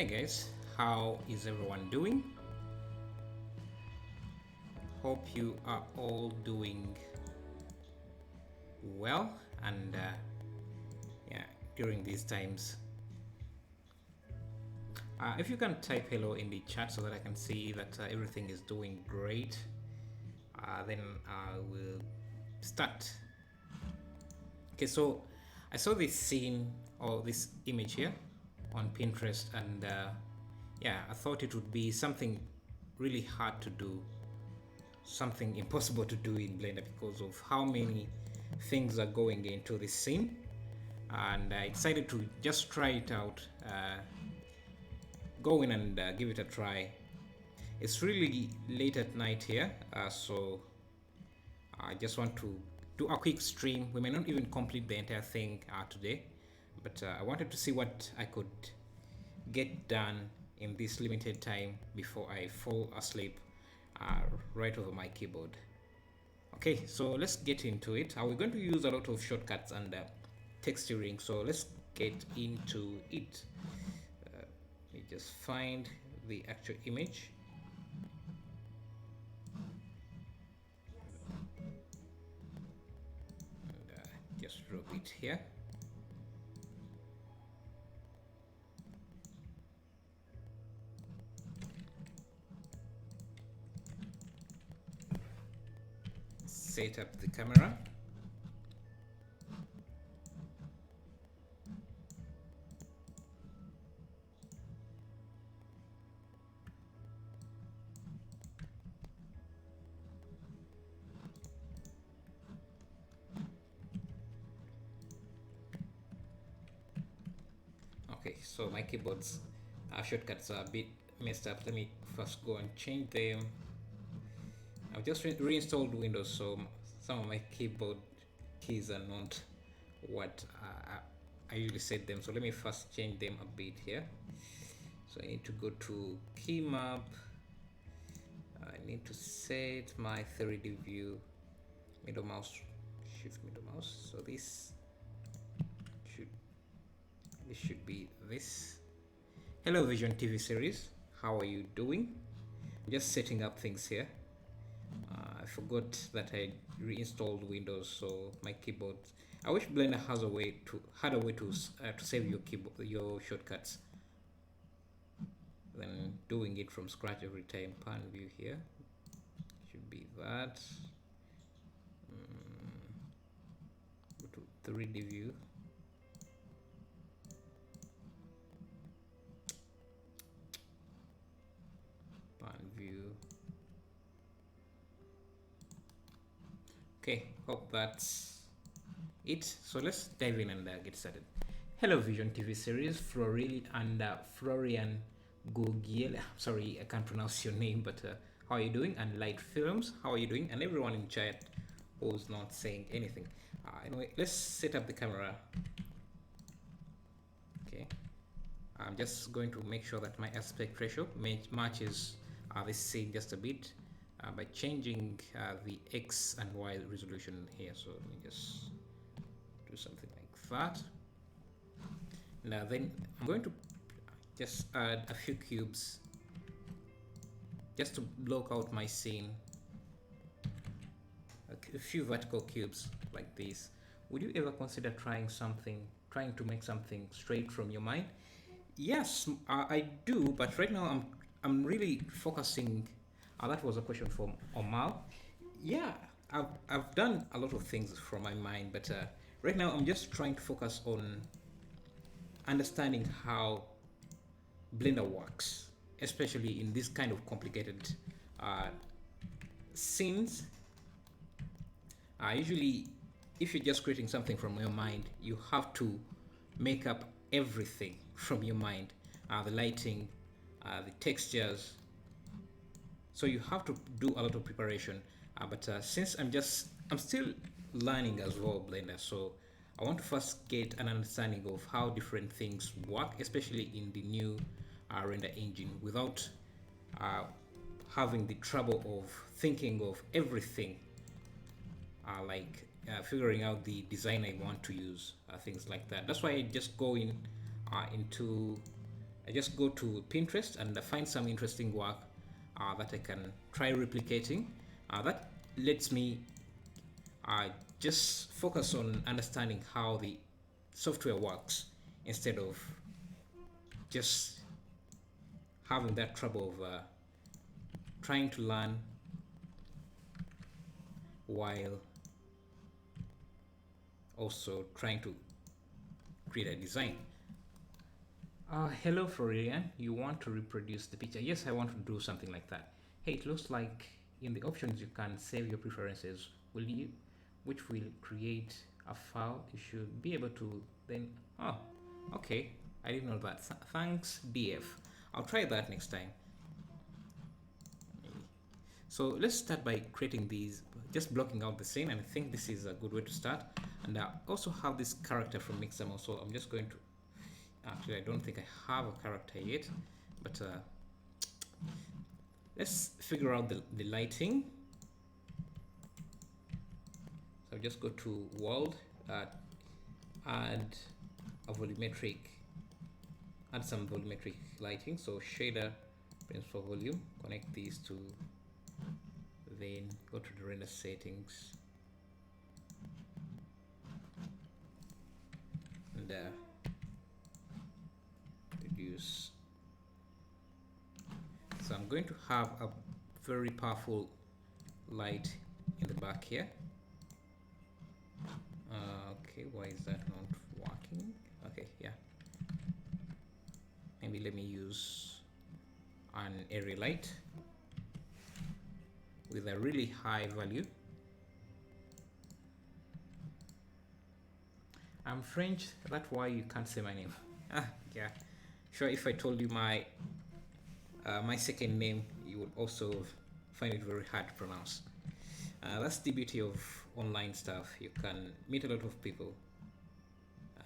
Hey guys, how is everyone doing? Hope you are all doing well and yeah, during these times. If you can type hello in the chat so that I can see that everything is doing great, then I will start. Okay, so I saw this scene or this image here on Pinterest, and yeah, I thought it would be something really hard to do, something impossible to do in Blender because of how many things are going into this scene, and I decided to just try it out, go in and give it a try. It's really late at night here, so I just want to do a quick stream. We may not even complete the entire thing today, but I wanted to see what I could get done in this limited time before I fall asleep right over my keyboard. Okay, so let's get into it. We're going to use a lot of shortcuts and texturing, so let's get into it. Let me just find the actual image. And just drop it here. Set up the camera. Okay, so my keyboard's shortcuts are a bit messed up. Let me first go and change them. I've just reinstalled Windows, so some of my keyboard keys are not what I usually set them. So let me first change them a bit here. So I need to go to key map. I need to set my 3D view, middle mouse, shift middle mouse. So this should be this. Hello Vision TV series, how are you doing? I'm just setting up things here. I forgot that I reinstalled Windows, so my keyboard. I wish Blender had a way to save your keyboard, your shortcuts, than doing it from scratch every time. Pan view here should be that. Go to 3D view. Pan view. Okay, hope that's it. So let's dive in and get started. Hello Vision TV series, Floril and Florian Gugiel. Sorry, I can't pronounce your name, but how are you doing? And Light Films, how are you doing? And everyone in chat who's not saying anything. Anyway, let's set up the camera. Okay, I'm just going to make sure that my aspect ratio matches this scene just a bit. By changing the X and Y resolution here. So let me just do something like that. Now then I'm going to just add a few cubes just to block out my scene. A few vertical cubes like this. Would you ever consider trying to make something straight from your mind? Yes, I do, but right now I'm really focusing. That was a question from Omar. Yeah, I've done a lot of things from my mind, but right now I'm just trying to focus on understanding how Blender works, especially in this kind of complicated scenes. Usually, if you're just creating something from your mind, you have to make up everything from your mind, the lighting, the textures. So you have to do a lot of preparation, but since I'm still learning as well Blender, so I want to first get an understanding of how different things work, especially in the new render engine, without having the trouble of thinking of everything, like figuring out the design I want to use, things like that. That's why I just go into I just go to Pinterest and find some interesting work that I can try replicating. That lets me just focus on understanding how the software works instead of just having that trouble of trying to learn while also trying to create a design. Hello Florian, you want to reproduce the picture? Yes, I want to do something like that. Hey, it looks like in the options you can save your preferences. Will you, which will create a file? You should be able to then. Oh, okay. I didn't know that. Thanks, DF. I'll try that next time. So let's start by creating these, just blocking out the scene, and I think this is a good way to start. And I also have this character from Mixamo, so I'm just going to, actually I don't think I have a character yet, but let's figure out the lighting. So just go to world, add a volumetric, add some volumetric lighting. So shader, principal volume, connect these to, then go to the render settings and reduce. So I'm going to have a very powerful light in the back here. Okay, why is that not working? Okay, yeah. Maybe let me use an area light with a really high value. I'm French, that's why you can't say my name. Yeah, sure, if I told you my my second name, you would also find it very hard to pronounce. That's the beauty of online stuff. You can meet a lot of people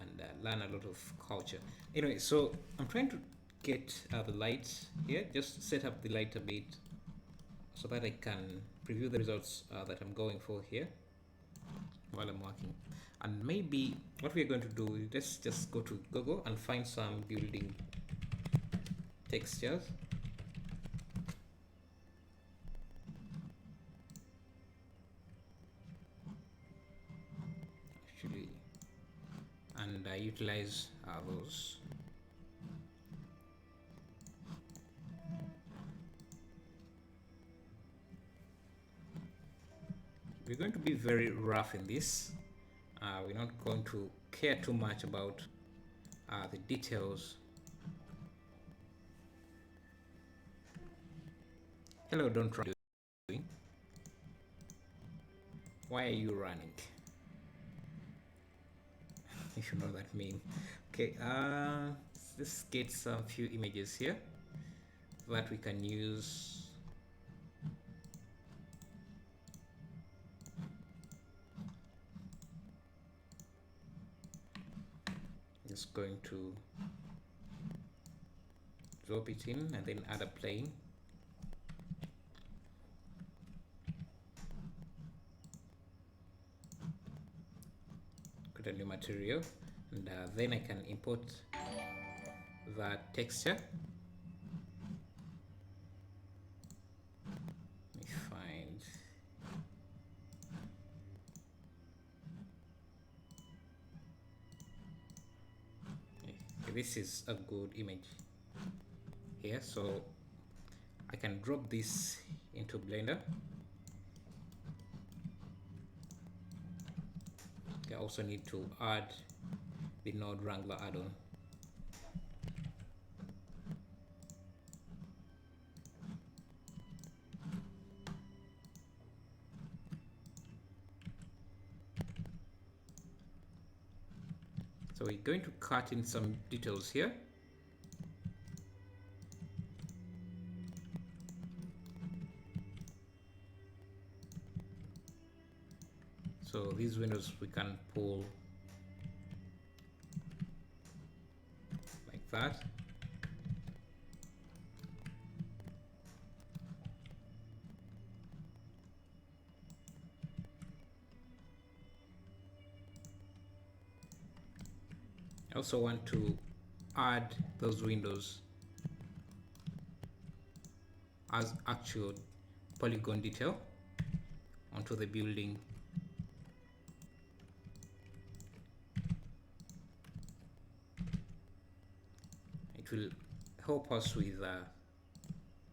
and learn a lot of culture. Anyway, so I'm trying to get the lights here. Just set up the light a bit so that I can preview the results that I'm going for here while I'm working. And maybe what we're going to do is let's just go to Google and find some building textures. Actually, and utilize those. We're going to be very rough in this. We're not going to care too much about the details. Hello, don't run. Why are you running? If you know that meme. Okay, let's get some few images here that we can use. Just going to drop it in and then add a plane. Create a new material, and then I can import that texture. Let me find. Okay, this is a good image here, so I can drop this into Blender. I also need to add the Node Wrangler add-on. So we're going to cut in some details here. So these windows we can pull like that. I also want to add those windows as actual polygon detail onto the building. It will help us with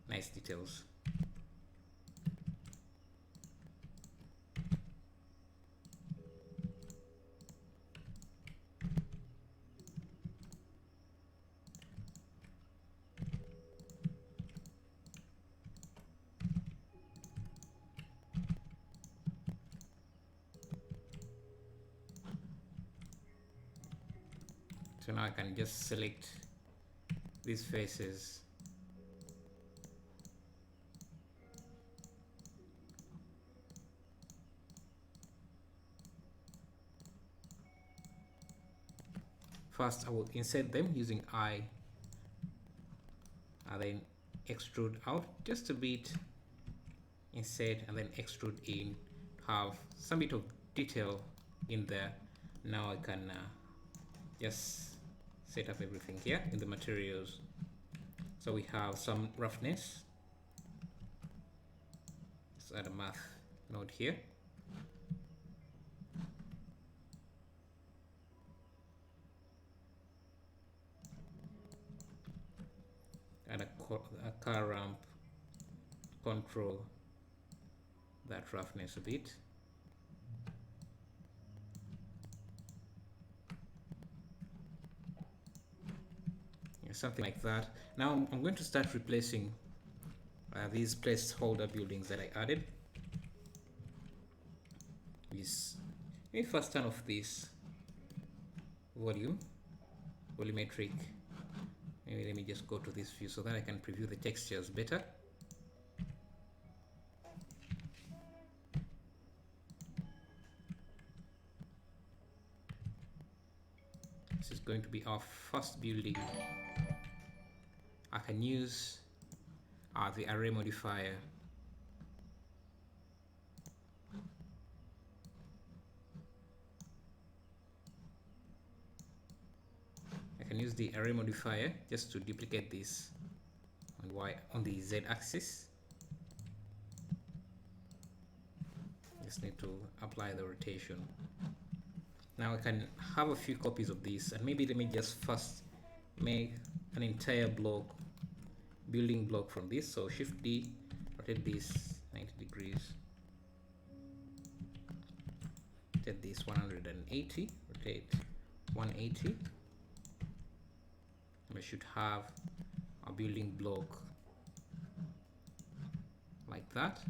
nice details. So now I can just select these faces. First, I will insert them using I, and then extrude out just a bit, insert, and then extrude in, have some bit of detail in there. Now I can just set up everything here in the materials. So we have some roughness. Let's add a math node here. Add a car ramp, control that roughness a bit. Something like that. Now I'm going to start replacing these placeholder buildings that I added. Let me first turn off this volumetric. Maybe let me just go to this view so that I can preview the textures better. This is going to be our first building. I can use the array modifier. I can use the array modifier just to duplicate this on the Z axis. Just need to apply the rotation. Now I can have a few copies of this, and maybe let me just first make an entire building block from this. So Shift D, rotate this 90 degrees, rotate this 180, rotate 180, and we should have a building block like that.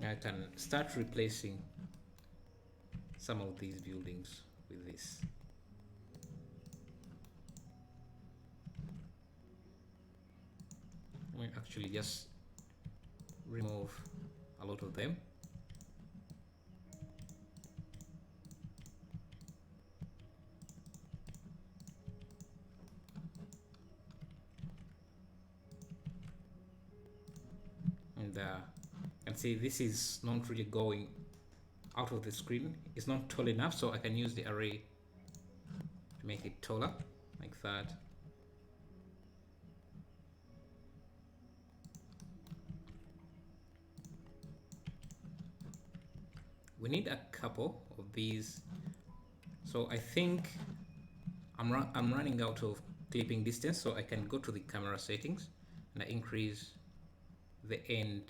Now I can start replacing some of these buildings with this. We actually just remove a lot of them. And you can see this is not really going out of the screen. It's not tall enough, so I can use the array to make it taller like that. We need a couple of these, so I think I'm running out of clipping distance, so I can go to the camera settings and I increase the end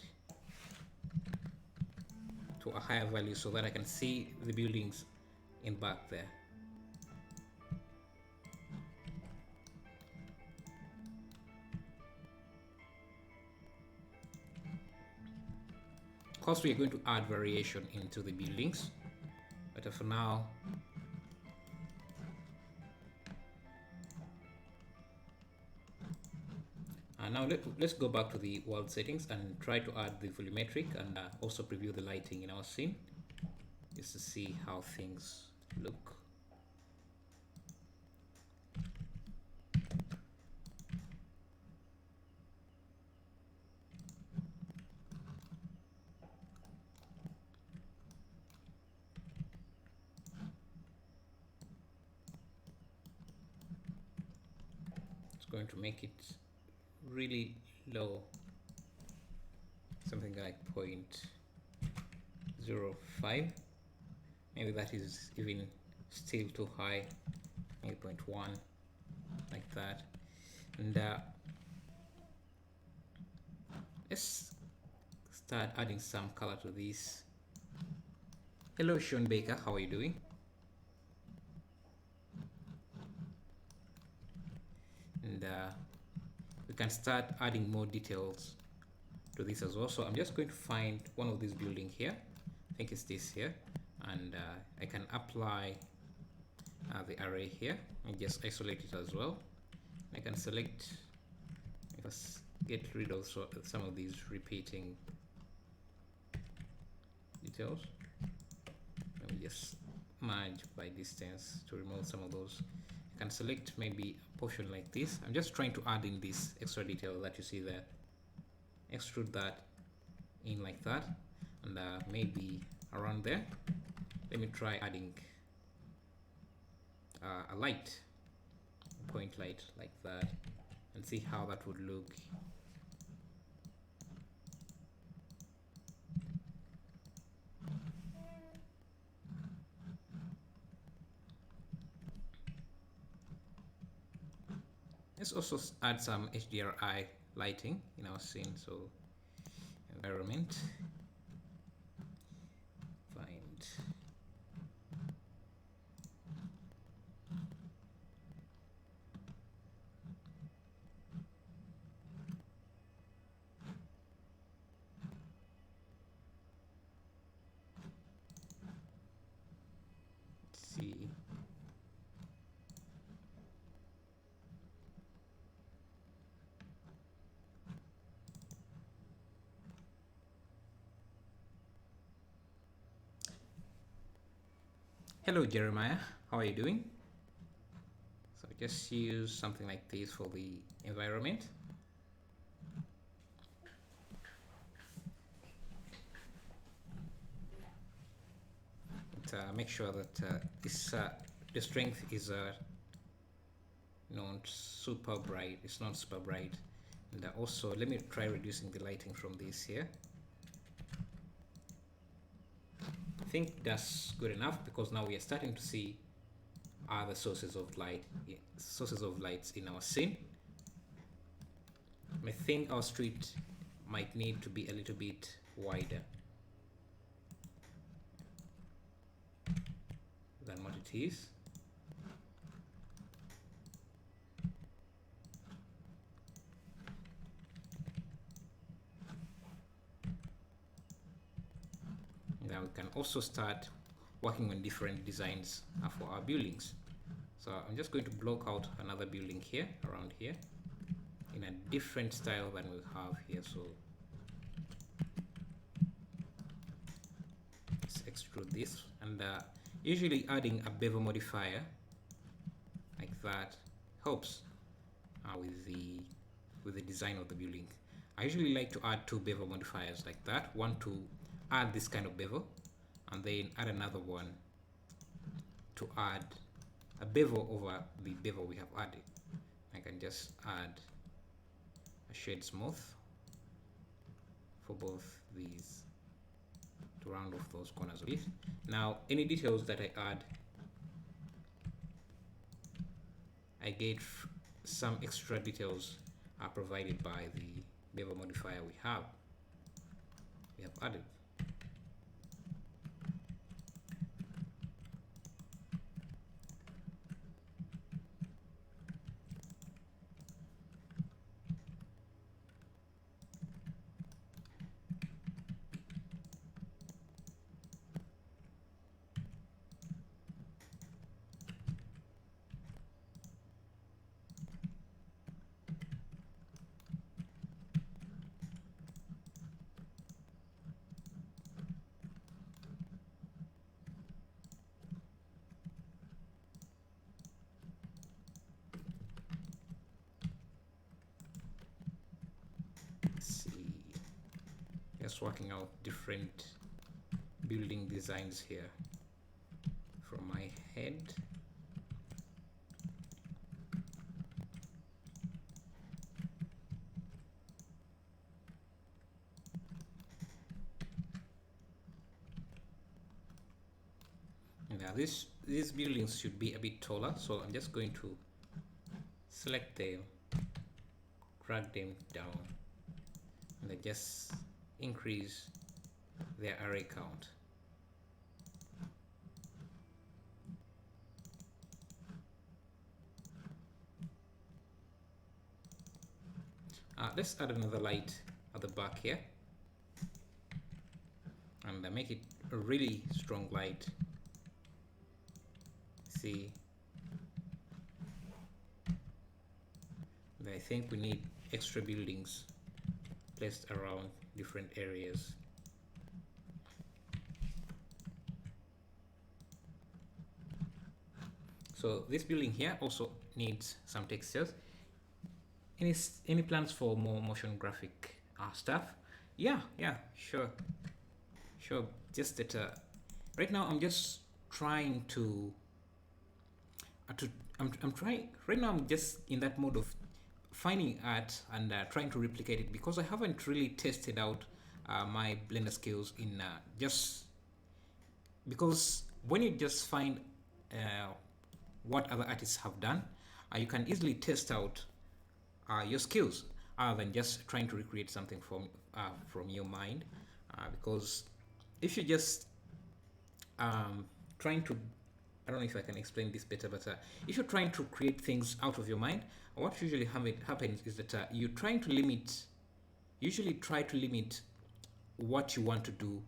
to a higher value so that I can see the buildings in back there. Of course, we are going to add variation into the buildings, but for now, now let's go back to the world settings and try to add the volumetric and also preview the lighting in our scene just to see how things look. It's going to make it really low something like 0.05. Maybe that is even still too high. Maybe 0.1, like that. And let's start adding some color to this. Hello Sean Baker, how are you doing? And we can start adding more details to this as well. So I'm just going to find one of these buildings here. I think it's this here, and I can apply the array here and just isolate it as well. I can select, if I get rid of some of these repeating details. Let me just merge by distance to remove some of those. I can select maybe a portion like this. I'm just trying to add in this extra detail that you see there. Extrude that in like that, and maybe around there. Let me try adding a light, a point light like that, and see how that would look. Let's also add some HDRI lighting in our scene. So environment, find see. Hello Jeremiah, how are you doing? So just use something like this for the environment. But, make sure that the strength is not super bright. It's not super bright. And also let me try reducing the lighting from this here. I think that's good enough, because now we are starting to see other sources of lights in our scene. I think our street might need to be a little bit wider than what it is. Now we can also start working on different designs for our buildings. So I'm just going to block out another building here, around here, in a different style than we have here. So let's extrude this, and usually adding a bevel modifier like that helps with the design of the building. I usually like to add 2 bevel modifiers like that, one to add this kind of bevel, and then add another one to add a bevel over the bevel we have added. I can just add a shade smooth for both these to round off those corners a bit. Now any details that I add, I get some extra details are provided by the bevel modifier we have added. Just working out different building designs here from my head. Now these buildings should be a bit taller, so I'm just going to select them, drag them down, and I just increase their array count. Let's add another light at the back here, and make it a really strong light. See, I think we need extra buildings placed around different areas. So this building here also needs some textures. Any plans for more motion graphic stuff? Yeah, sure. Just that right now I'm just trying to I'm trying right now. I'm just in that mode of finding art and trying to replicate it, because I haven't really tested out my Blender skills in just because when you just find what other artists have done, you can easily test out your skills other than just trying to recreate something from your mind, because if you just trying to, I don't know if I can explain this better, but if you're trying to create things out of your mind, what usually happens is that you're trying to usually try to limit what you want to do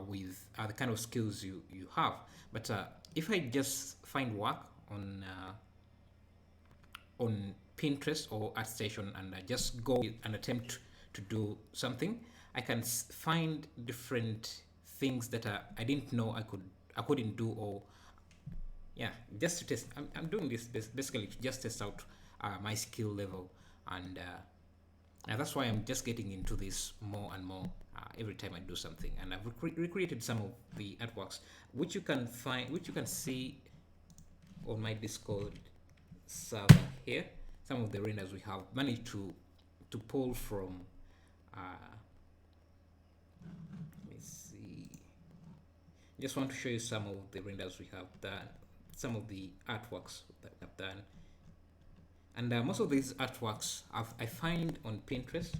with the kind of skills you have. But if I just find work on Pinterest or ArtStation and I just go and attempt to do something, I can find different things that I didn't know I couldn't do, or just to test. I'm doing this basically to just test out my skill level, and that's why I'm just getting into this more and more every time I do something. And I've recreated some of the artworks, which you can see on my Discord server here. Some of the renders we have managed to pull from. Let me see. Just want to show you some of the renders we have done, some of the artworks that I've done, and most of these artworks I find on Pinterest.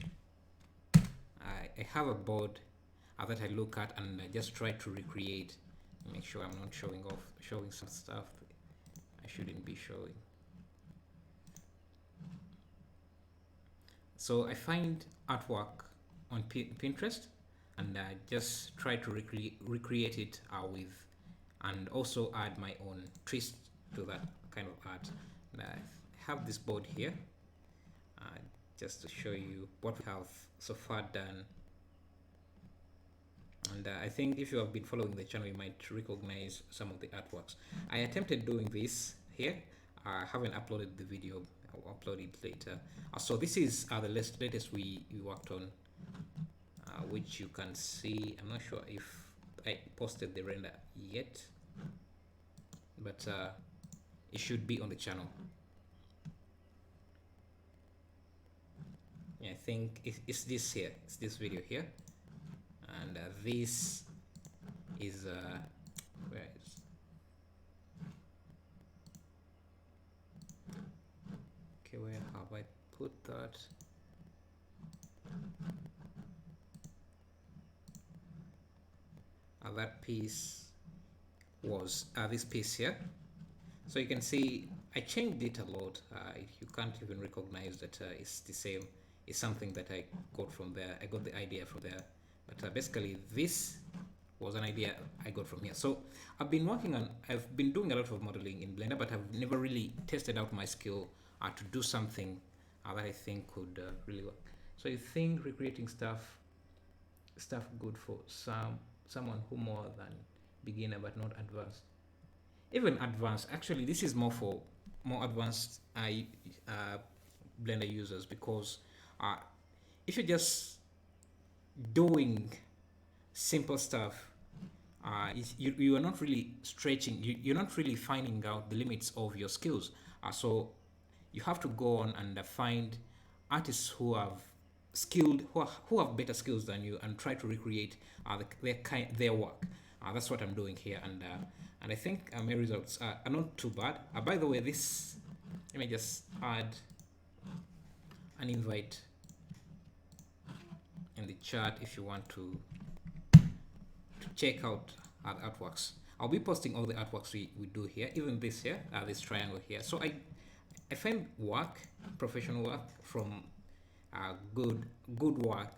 I have a board that I look at and I just try to recreate. Make sure I'm not showing some stuff I shouldn't be showing. So I find artwork on Pinterest and I just try to recreate it with, and also add my own twist to that kind of art. And I have this board here just to show you what we have so far done. And I think if you have been following the channel, you might recognize some of the artworks. I attempted doing this here. I haven't uploaded the video. I'll upload it later. So this is the latest we worked on, which you can see. I'm not sure if I posted the render yet, but it should be on the channel. I think it's this here. It's this video here, and this is where is okay? Where have I put that? That piece was this piece here. So you can see I changed it a lot. You can't even recognize that it's the same. It's something that I got from there. I got the idea from there, but basically this was an idea I got from here. So I've been doing a lot of modeling in Blender, but I've never really tested out my skill to do something that I think could really work. So I think recreating stuff good for someone who more than beginner but not advanced. Even advanced, actually this is more for more advanced Blender users, because if you're just doing simple stuff, you are not really stretching, you're not really finding out the limits of your skills. So you have to go on and find artists who have skilled, who have better skills than you, and try to recreate their work. That's what I'm doing here, and I think my results are not too bad. By the way, this, let me just add an invite in the chat if you want to check out our artworks. I'll be posting all the artworks we do here, even this here, this triangle here. So I find work, professional work, from good work.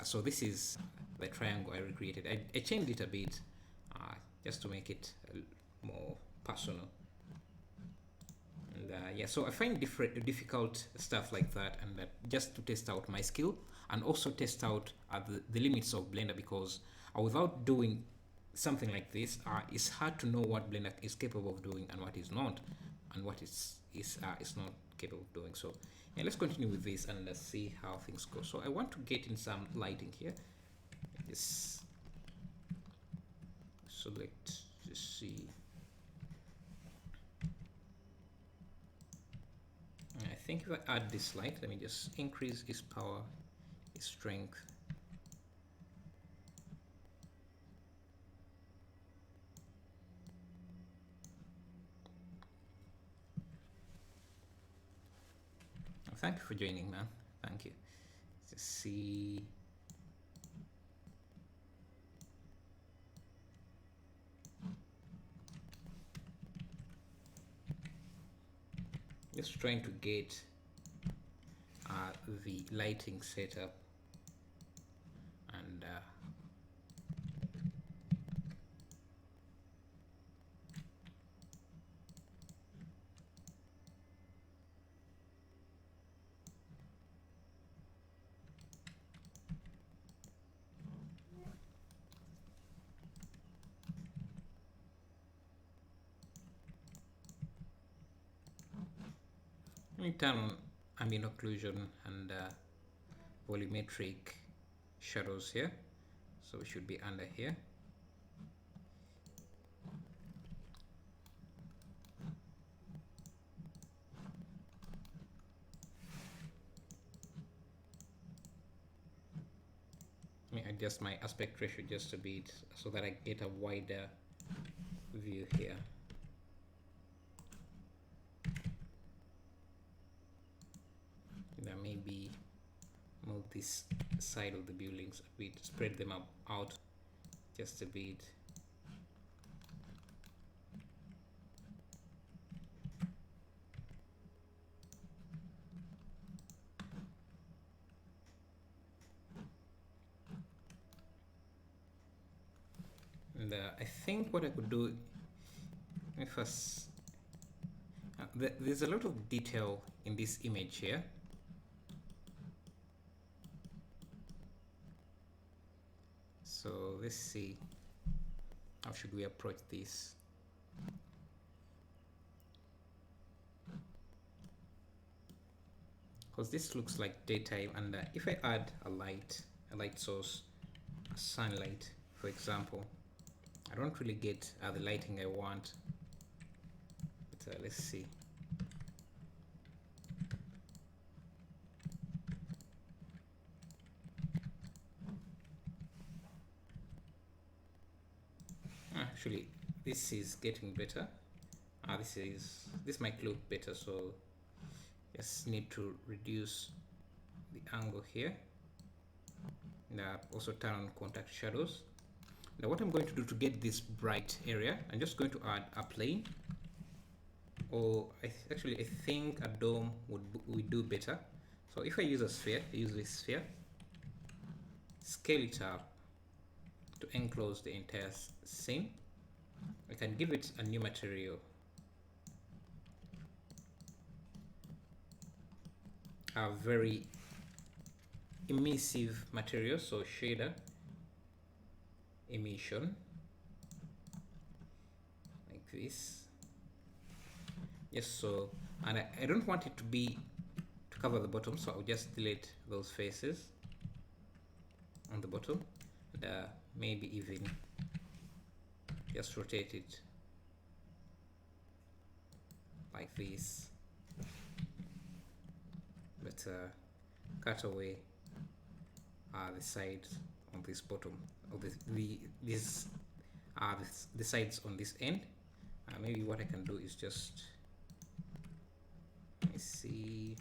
So this is the triangle I recreated. I changed it a bit just to make it more personal. And yeah, so I find difficult stuff like that, and just to test out my skill and also test out the limits of Blender, because without doing something like this, it's hard to know what Blender is capable of doing and what is not, and what is not capable of doing. So yeah, let's continue with this and let's see how things go. So I want to get in some lighting here. Just select, just see. I think if I add this light, let me just increase its power, its strength. Thank you for joining, man. Thank you. Let's see. Just trying to get the lighting setup, and let me turn on ambient occlusion and volumetric shadows here. So we should be under here. Let me adjust my aspect ratio just a bit so that I get a wider view here. Maybe move this side of the buildings a bit, spread them out just a bit. And I think what I could do, first, there's a lot of detail in this image here. So let's see, how should we approach this? Because this looks like daytime, and if I add a light source, a sunlight, for example, I don't really get the lighting I want. But let's see. Actually, this is getting better. This might look better, so just need to reduce the angle here, and also turn on contact shadows. Now what I'm going to do to get this bright area, I'm just going to add a plane, or I think a dome would do better. So if I use a sphere, I use this sphere, scale it up to enclose the entire scene. I can give it a new material, a very emissive material, so shader emission, like this. Yes, so, and I don't want it to cover the bottom, so I'll just delete those faces on the bottom, and maybe even just rotate it like this, but cut away the sides on this bottom of this the sides on this end. Maybe what I can do is just, let me see.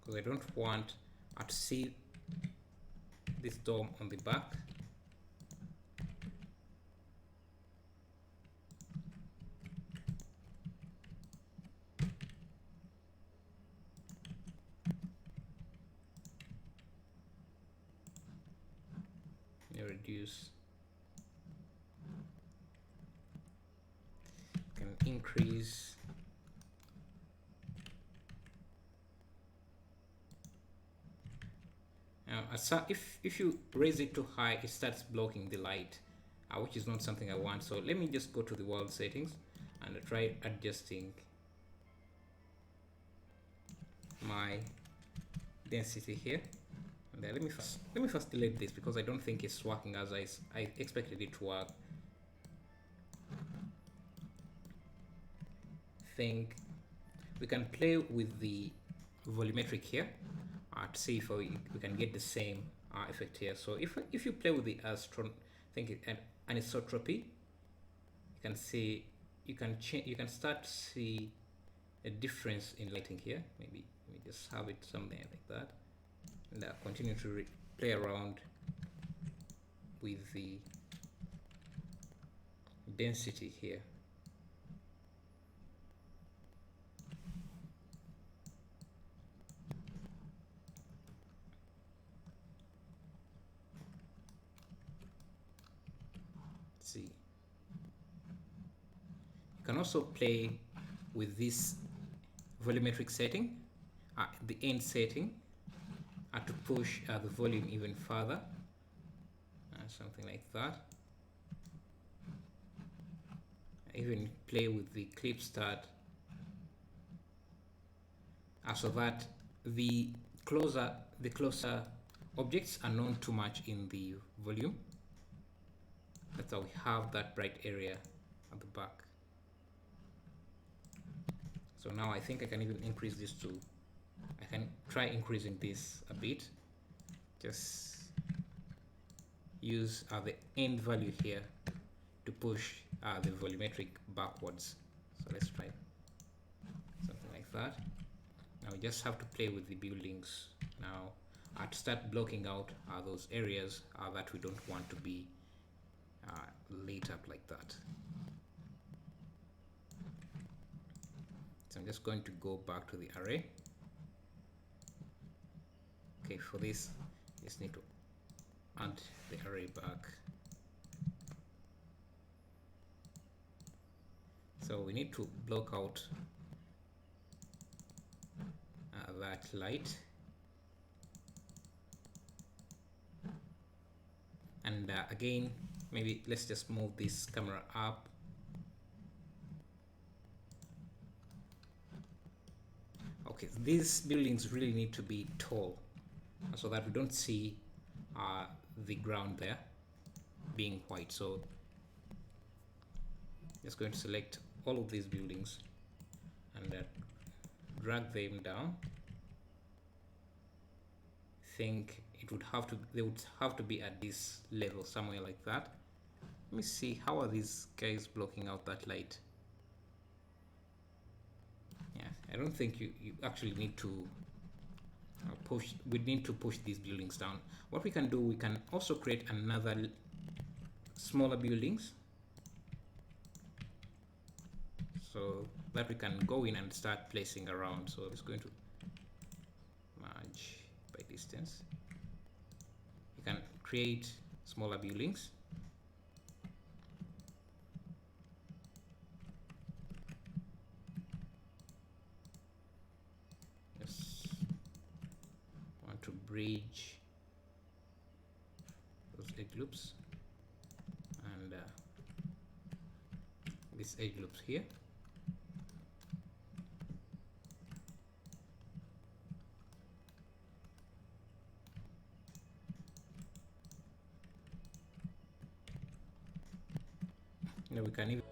Because I don't want to see this dome on the back. Reduce, can increase. So if you raise it too high, it starts blocking the light, which is not something I want. So let me just go to the world settings and try adjusting my density here. And let me first delete this because I don't think it's working as I expected it to work. Think we can play with the volumetric here to see if we can get the same effect here. So if you play with the anisotropy, you can see you can start to see a difference in lighting here. Maybe let me just have it something like that, and continue to play around with the density here. See, you can also play with this volumetric setting, the end setting, to push the volume even further, something like that. Even play with the clip start, so that the closer objects are not too much in the volume. That's how we have that bright area at the back. So now I think I can even increase this to, I can try increasing this a bit. Just use the end value here to push the volumetric backwards. So let's try something like that. Now we just have to play with the buildings now to start blocking out those areas that we don't want to be lit up like that. So I'm just going to go back to the array. Okay, for this, just need to add the array back. So we need to block out that light, and again, maybe let's just move this camera up. Okay, these buildings really need to be tall so that we don't see the ground there being white. So just going to select all of these buildings and drag them down. Think they would have to be at this level, somewhere like that. Let me see, how are these guys blocking out that light? Yeah, I don't think you actually need to we need to push these buildings down. What we can do, we can also create another smaller buildings so that we can go in and start placing around. So it's going to merge by distance. You can create smaller buildings. Just want to bridge those edge loops and this edge loops here. Now we can even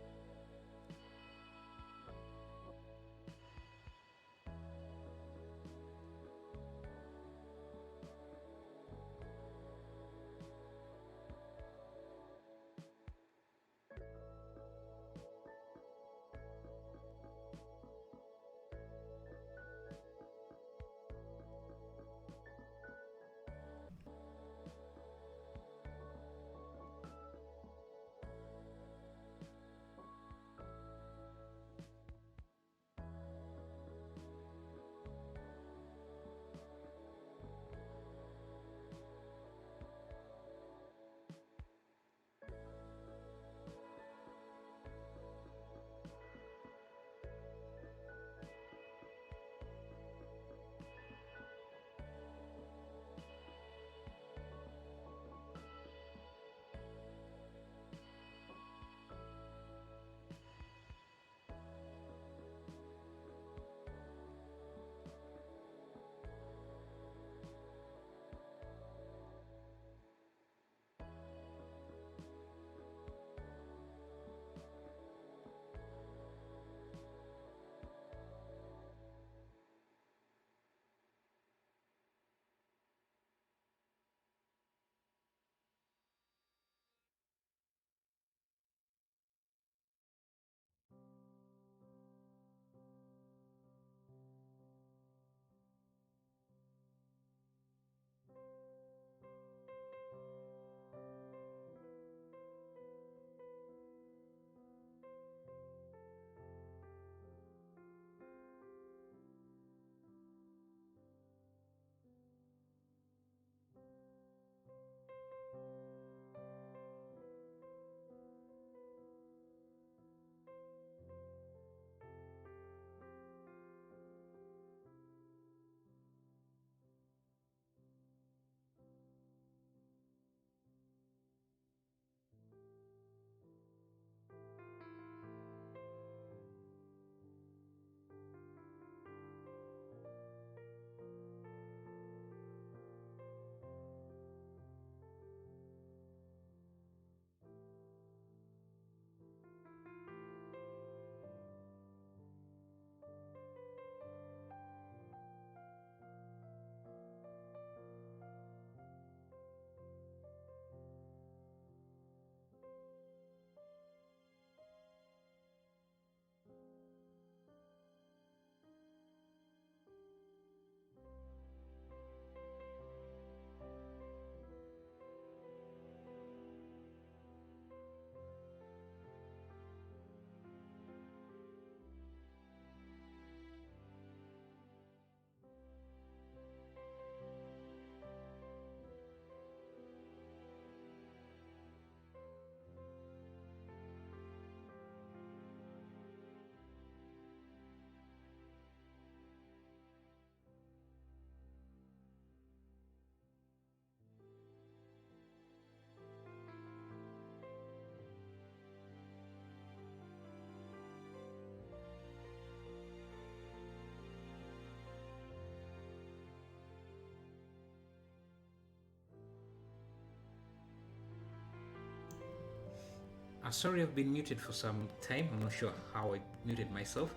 Sorry, I've been muted for some time. I'm not sure how I muted myself,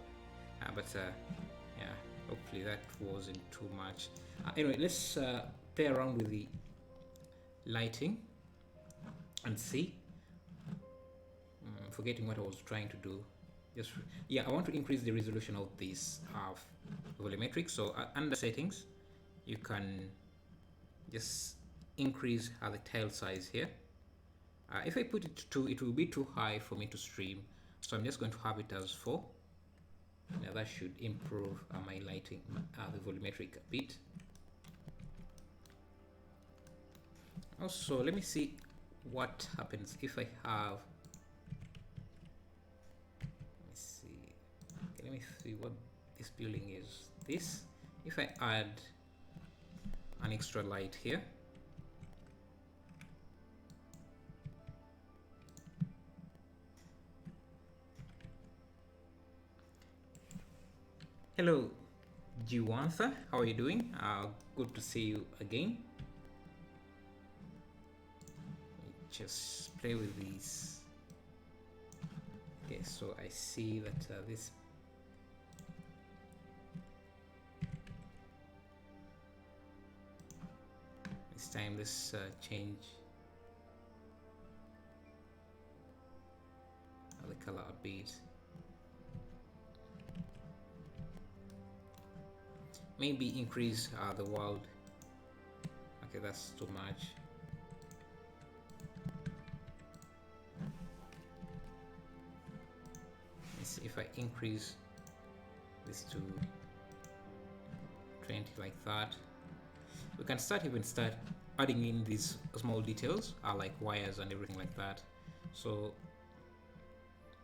but yeah, hopefully that wasn't too much. Anyway, let's play around with the lighting and see. Forgetting what I was trying to do. Just yeah, I want to increase the resolution of this volumetric. So under settings, you can just increase the tile size here. If I put it to 2, it will be too high for me to stream, so I'm just going to have it as 4. Now that should improve my lighting, the volumetric a bit. Also, let me see what happens if I have. Let me see what this building is. This, if I add an extra light here. Hello, Jiwantha, how are you doing? Good to see you again. Just play with these. Okay, so I see that this time this change the color a bit. Maybe increase the world. Okay, that's too much. Let's see if I increase this to 20 like that. We can start adding in these small details like wires and everything like that. So,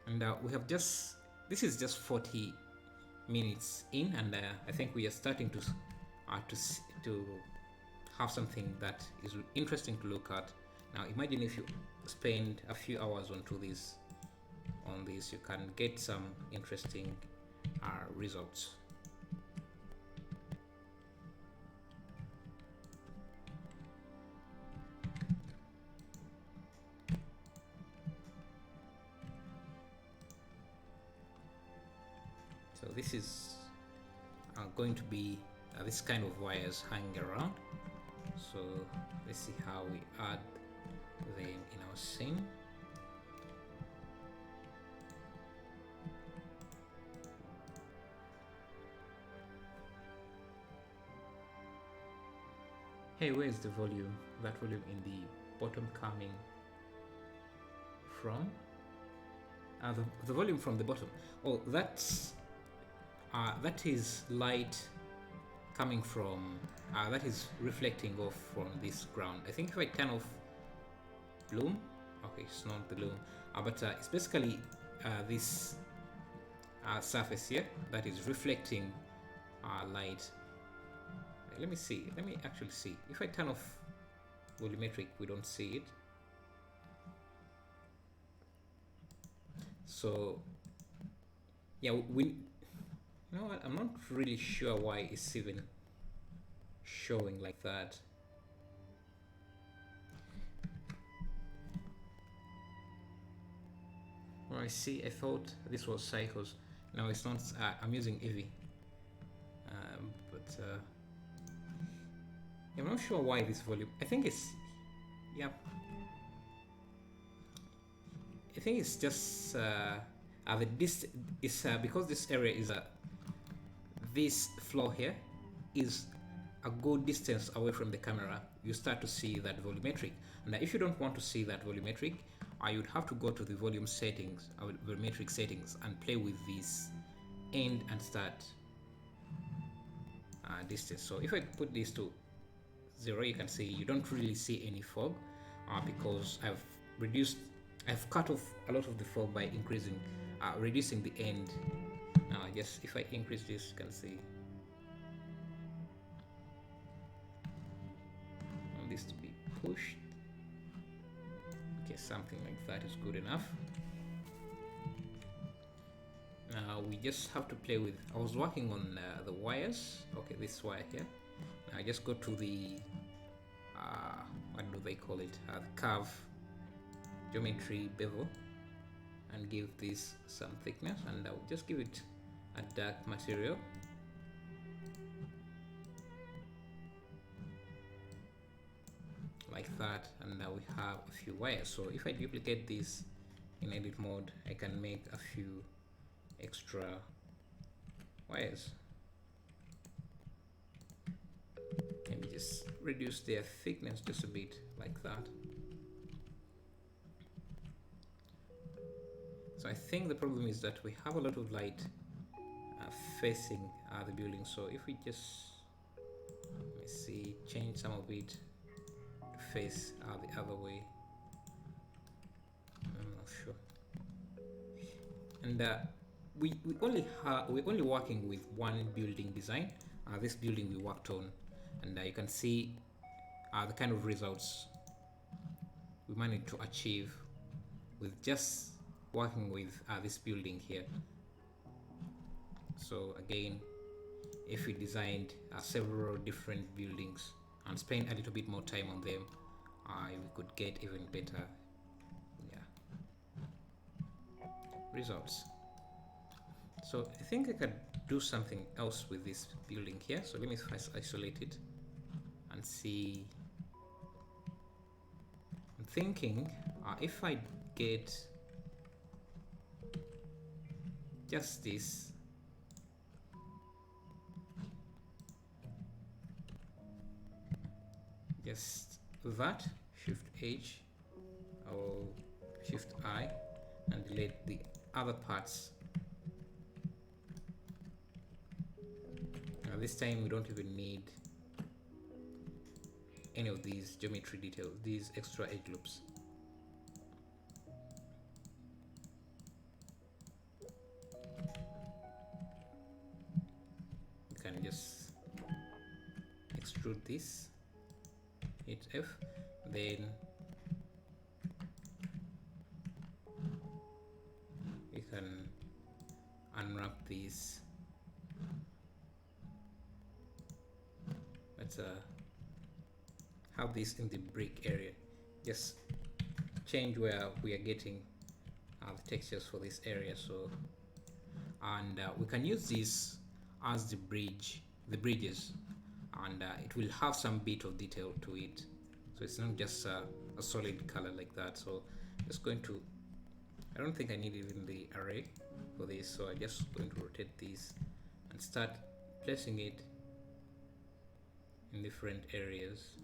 and we have this is just 40 minutes in, and I think we are starting to have something that is interesting to look at. Now imagine if you spend a few hours on this, you can get some interesting results. So this is going to be this kind of wires hanging around. So let's see how we add them in our scene. Hey, where's the volume? That volume in the bottom coming from? The volume from the bottom. Oh, that's that is light coming from that is reflecting off from this ground. I think if I turn off bloom, okay, it's not the bloom, but it's basically this surface here that is reflecting light. Let me actually see. If I turn off volumetric, we don't see it. So yeah, you know what, I'm not really sure why it's even showing like that. Well, I see, I thought this was cycles. No, it's not. I'm using Eevee, but I'm not sure why this volume. I think it's, yeah, I think it's just because this area is this floor here is a good distance away from the camera. You start to see that volumetric, and if you don't want to see that volumetric, I would have to go to the volume settings, volumetric settings, and play with this end and start distance. So if I put this to 0, you can see you don't really see any fog because I've cut off a lot of the fog by reducing the end. Now just if I increase this, you can see I want this to be pushed. Okay, something like that is good enough. Now we just have to play with, I was working on the wires. Okay, this wire here. Now I just go to the what do they call it, the curve geometry bevel, and give this some thickness, and I'll just give it a dark material. Like that, and now we have a few wires. So if I duplicate this in edit mode, I can make a few extra wires. Maybe just reduce their thickness just a bit, like that. So I think the problem is that we have a lot of light facing the building. So if we just, let me see, change some of it to face the other way. I'm not sure. And we're only working with one building design. This building we worked on, and you can see the kind of results we managed to achieve with just working with this building here. So again, if we designed several different buildings and spend a little bit more time on them, we could get even better results. So I think I could do something else with this building here. So let me first isolate it and see. I'm thinking if I get just this, just that, Shift H or Shift I, and delete the other parts. Now this time we don't even need any of these geometry details, these extra edge loops. You can just extrude this, hit F, then we can unwrap these. Let's have this in the brick area. Just change where we are getting the textures for this area. So, and we can use this as the bridges, and it will have some bit of detail to it. So it's not just a solid color like that. So just going to, I don't think I need even the array for this, so I'm just going to rotate this and start placing it in different areas.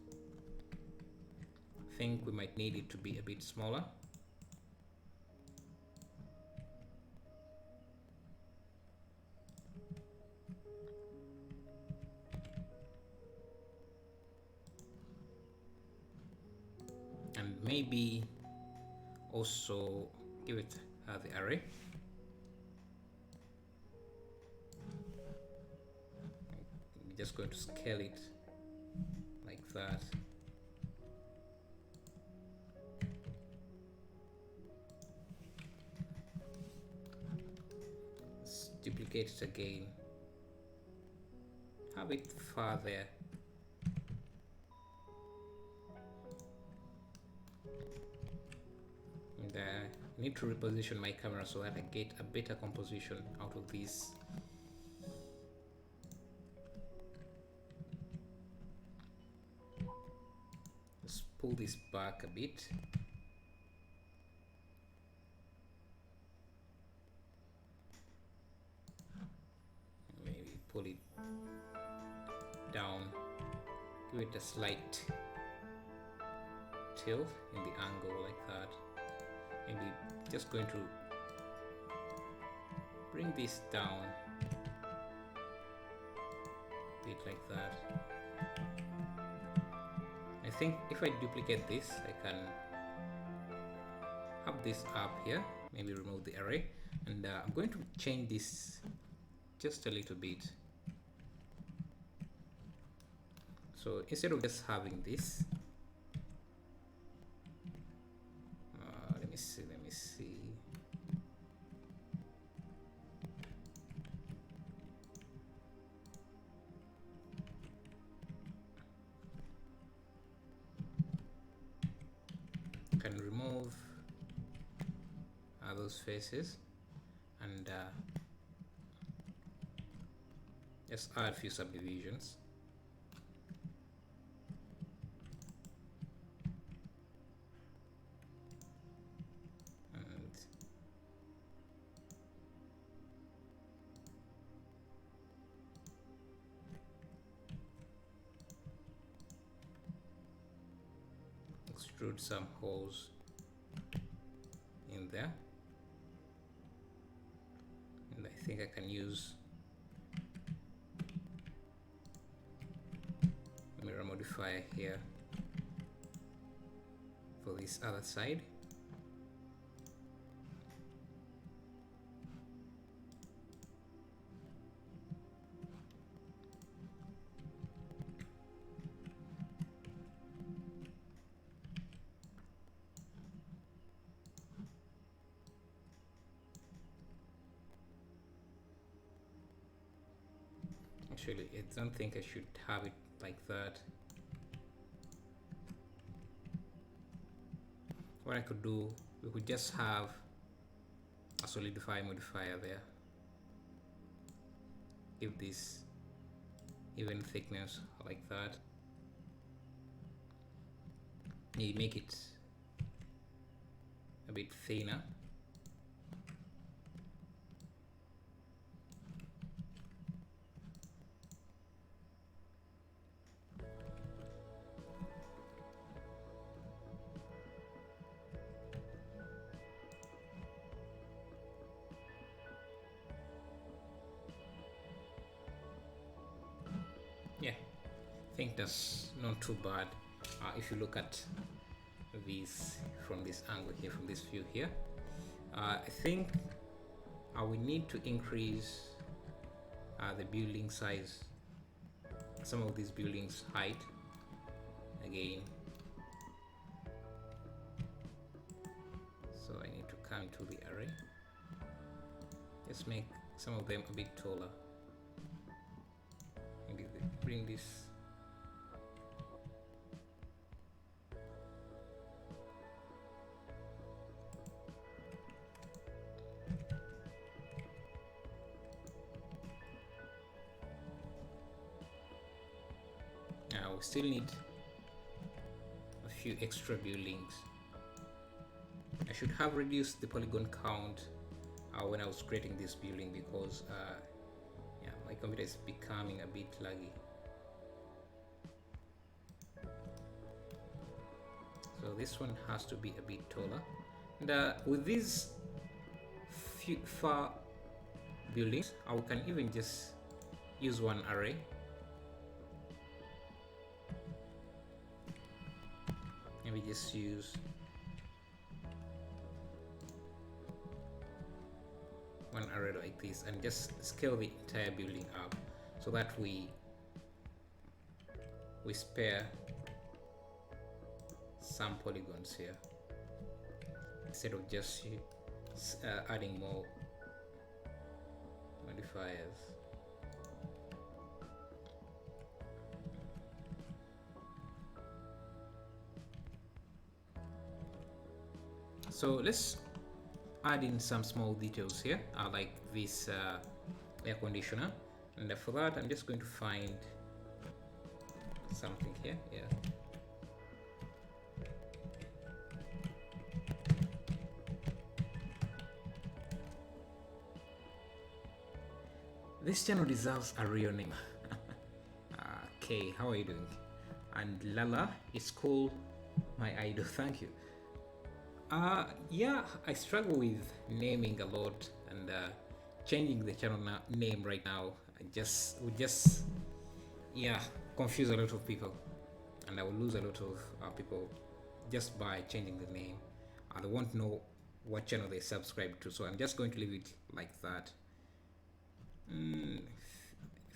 I think we might need it to be a bit smaller. And maybe also give it the array. I'm just going to scale it like that. Let's duplicate it again. Have it far there. And I need to reposition my camera so that I get a better composition out of this. Let's pull this back a bit. Maybe pull it down, give it a slight tilt in the angle like that. Maybe just going to bring this down a bit like that. I think if I duplicate this, I can have this up here, maybe remove the array, and I'm going to change this just a little bit. So instead of just having this, let me see. Can remove those faces, and just add a few subdivisions. And extrude some holes in there, and I think I can use mirror modifier here for this other side. Actually, I don't think I should have it like that. What I could do, we could just have a solidify modifier there. Give this even thickness like that. Maybe make it a bit thinner. Yeah, I think that's not too bad. If you look at this from this angle here, from this view here, I think we need to increase the building size, some of these buildings height again. So I need to come to the array, just make some of them a bit taller. Maybe bring this we still need a few extra buildings. I should have reduced the polygon count when I was creating this building, because yeah, my computer is becoming a bit laggy. So this one has to be a bit taller, and with these few far buildings, we can even just use one array. Maybe just use one array like this and just scale the entire building up, so that we spare some polygons here, instead of just adding more modifiers. So let's add in some small details here, like this air conditioner, and for that I'm just going to find something here. Yeah. This channel deserves a real name. Okay, how are you doing? And Lala is cool, my idol. Thank you. Yeah, I struggle with naming a lot, and changing the channel name right now would just yeah, confuse a lot of people, and I will lose a lot of people just by changing the name. They won't know what channel they subscribe to, so I'm just going to leave it like that. I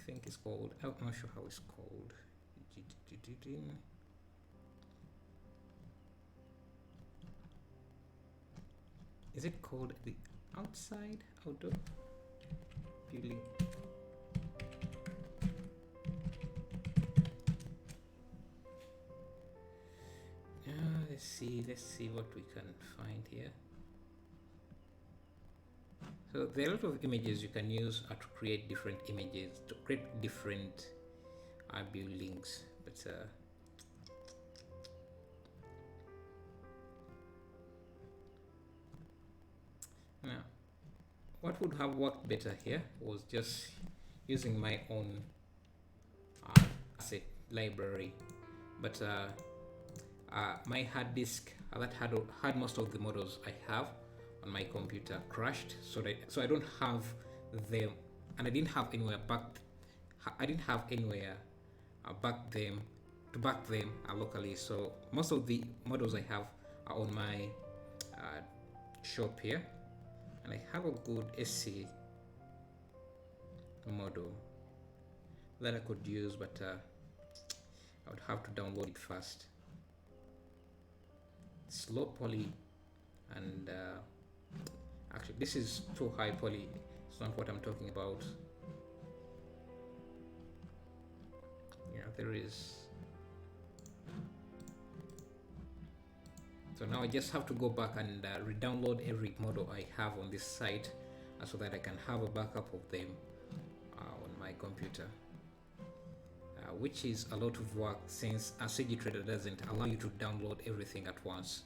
think it's called, I'm not sure how it's called. Is it called the outdoor building? Let's see what we can find here. So there are a lot of images you can use to create different images, to create different buildings. But now, what would have worked better here was just using my own asset library. But my hard disk that had most of the models I have on my computer crashed, so I don't have them, and I didn't have anywhere back them locally. So most of the models I have are on my shop here, and I have a good SC model that I could use, but I would have to download it first. It's low poly, and actually this is too high poly. It's not what I'm talking about. Yeah, there is. So now I just have to go back and re-download every model I have on this site so that I can have a backup of them on my computer, which is a lot of work since CGTrader doesn't allow you to download everything at once.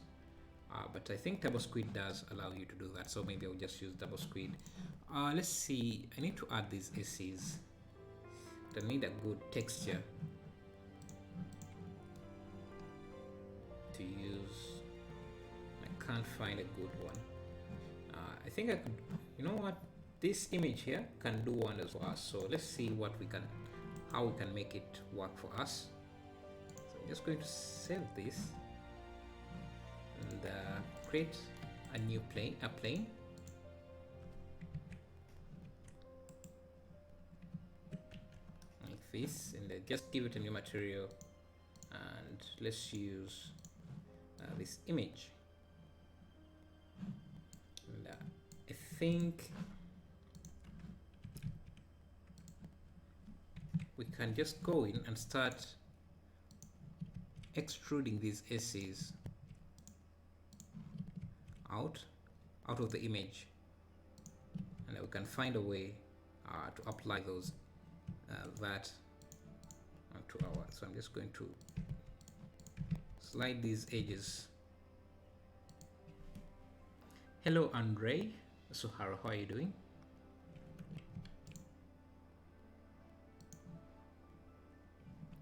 But I think TurboSquid does allow you to do that, so maybe I'll just use TurboSquid. Let's see, I need to add these SCs. I need a good texture to use. I can't find a good one. I think I could, you know what, this image here can do wonders for us. So let's see how we can make it work for us. So I'm just going to save this and create a new plane, like this, and just give it a new material, and let's use this image. And I think we can just go in and start extruding these SCs out of the image, and we can find a way to apply those that onto our. So I'm just going to slide these edges. Hello Andre Suhara, how are you doing?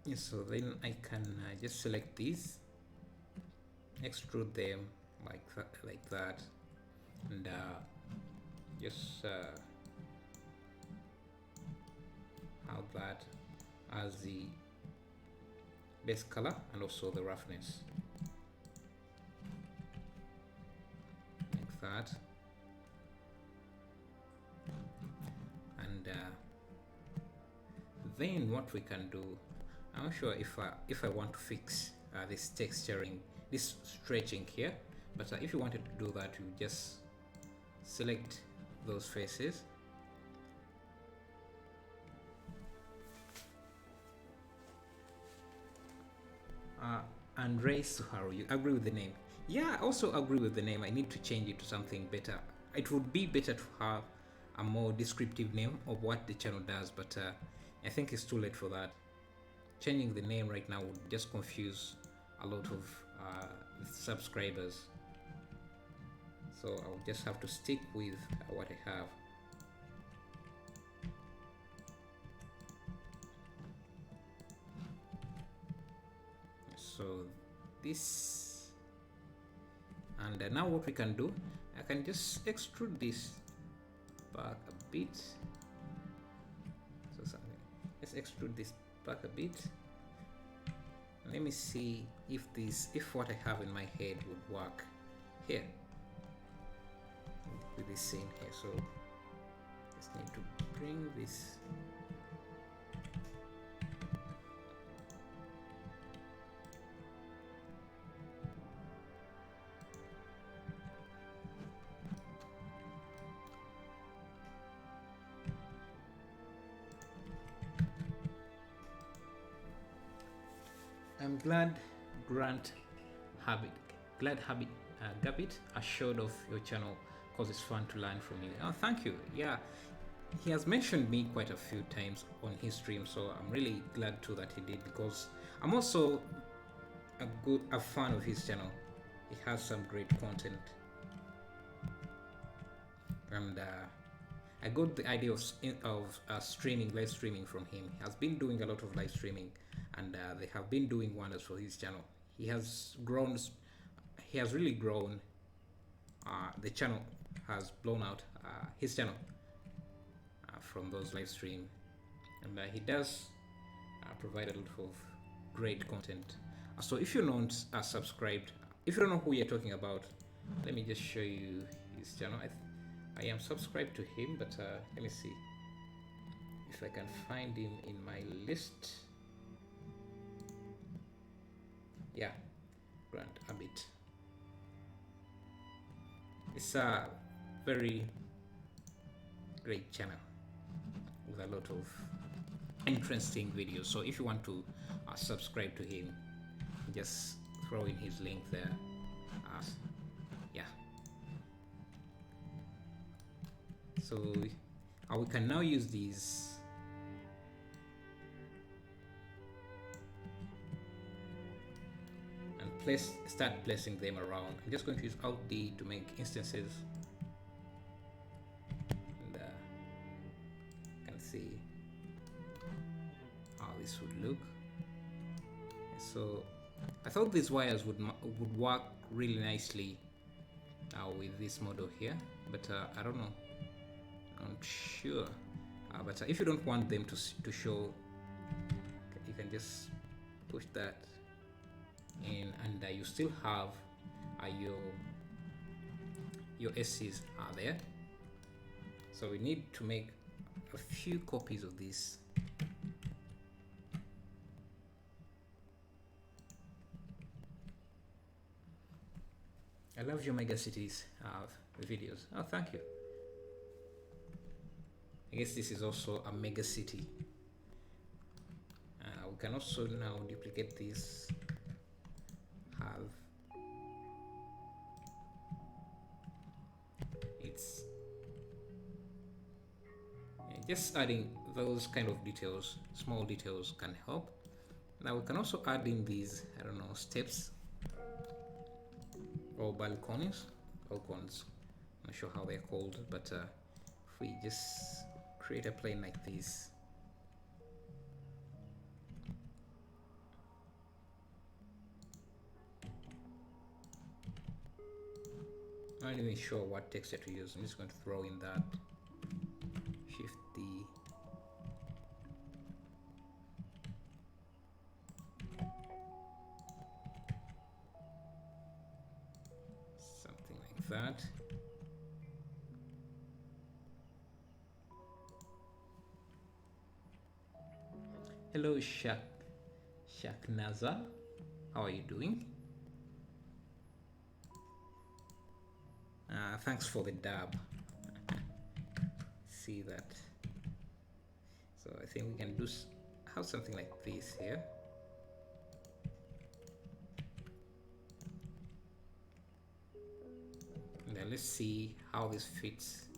Yes, so then I can just select these, extrude them like that, and just have that as the base color and also the roughness, like that. And then what we can do, I'm not sure if I want to fix this texturing, this stretching here, but if you wanted to do that, you just select those faces, Andre Suharu, you agree with the name? Yeah, I also agree with the name. I need to change it to something better. It would be better to have a more descriptive name of what the channel does, but I think it's too late for that. Changing the name right now would just confuse a lot of subscribers, so I'll just have to stick with what I have. So this, and now what we can do, I can just extrude this back a bit. So let's extrude this back a bit. Let me see if what I have in my head would work here with this scene here. So just need to bring this. I'm glad Gabbit assured of your channel. because it's fun to learn from you. Oh, thank you. Yeah, he has mentioned me quite a few times on his stream, so I'm really glad too that he did, because I'm also a fan of his channel. He has some great content, and I got the idea of streaming, live streaming from him. He has been doing a lot of live streaming, and they have been doing wonders for his channel. He has grown. He has really grown. The channel has blown out. His channel from those live stream, and he does provide a lot of great content. So if you're not subscribed, if you don't know who you're talking about, let me just show you his channel. I am subscribed to him, but let me see if I can find him in my list. Yeah, Grant Abbott. It's a very great channel with a lot of interesting videos. So if you want to subscribe to him, just throw in his link there. Yeah. So we can now use these and start placing them around. I'm just going to use Alt D to make instances, and you can see how this would look. So I thought these wires would work really nicely with this model here, but I don't know. I'm not sure. But if you don't want them to show, you can just push that in, and you still have your SCs are there. So we need to make a few copies of this. I love your mega cities videos. Oh, thank you. I guess this is also a mega city. We can also now duplicate this. It's just adding those kind of details, small details can help. Now we can also add in these, I don't know, steps or balconies. I'm not sure how they're called, but if we just create a plane like this, I'm not even sure what texture to use. I'm just going to throw in that Shift D. Something like that. Hello, Shaknaza. How are you doing? Thanks for the dab. See that? So I think we can have something like this here. And then let's see how this fits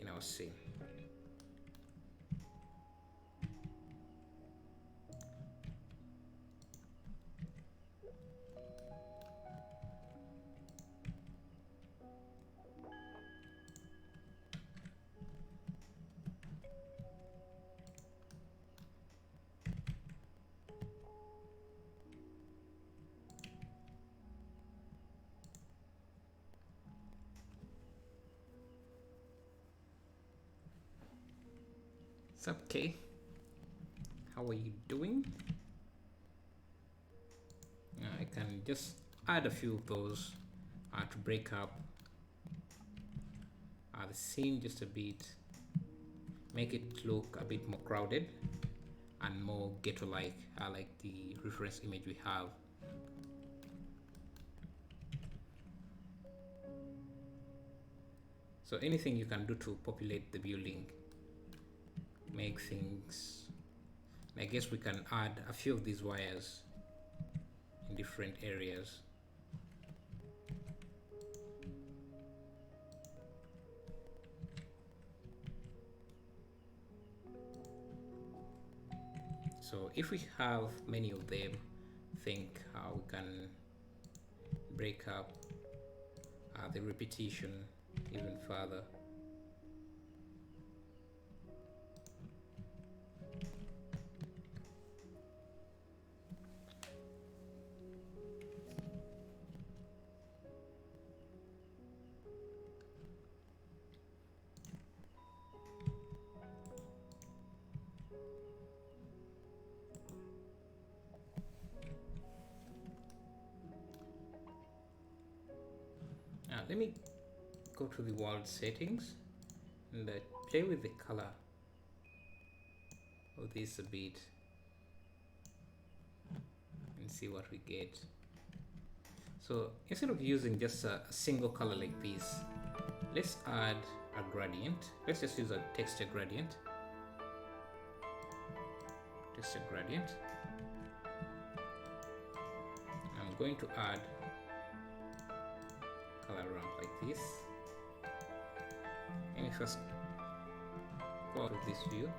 in our scene. What's up, Kay? How are you doing? I can just add a few of those to break up the scene just a bit, make it look a bit more crowded and more ghetto-like, like the reference image we have. So anything you can do to populate the building, make things, I guess we can add a few of these wires in different areas. So if we have many of them, think how we can break up the repetition even further. Let me go to the world settings and play with the color of this a bit and see what we get. So instead of using just a single color like this, let's add a gradient. Let's just use a texture gradient. Texture gradient. I'm going to add color around like this. And first go out of this view.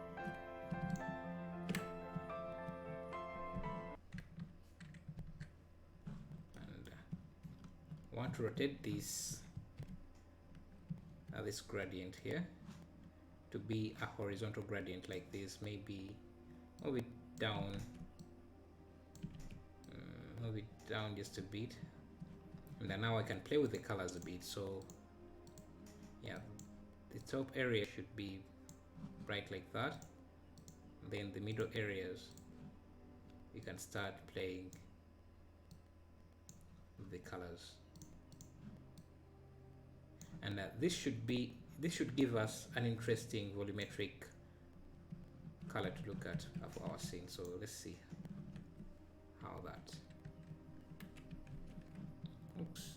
And want to rotate this this gradient here to be a horizontal gradient like this. Maybe move it down, just a bit. And then now I can play with the colors a bit. So yeah, the top area should be bright like that. And then the middle areas, you can start playing with the colors. And this should give us an interesting volumetric color to look at for our scene. So let's see how that. Oops.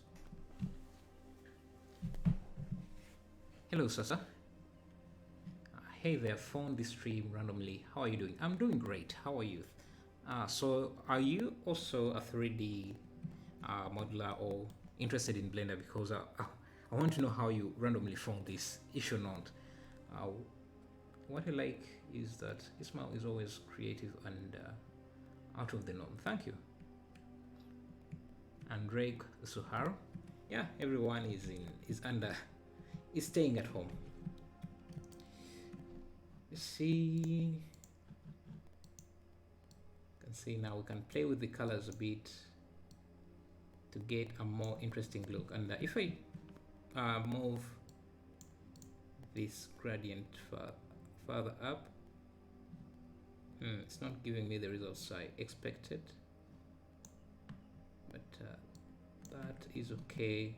Hello, Sasa. Hey there, found this stream randomly. How are you doing? I'm doing great. How are you? So are you also a 3D modeler or interested in Blender? Because I want to know how you randomly found this, if you're not. What I like is that Ismail is always creative and out of the norm. Thank you. And Drake Suharu, yeah, everyone is staying at home. Let's see. You can see now we can play with the colors a bit to get a more interesting look. And if I move this gradient further up, it's not giving me the results I expected. But that is okay.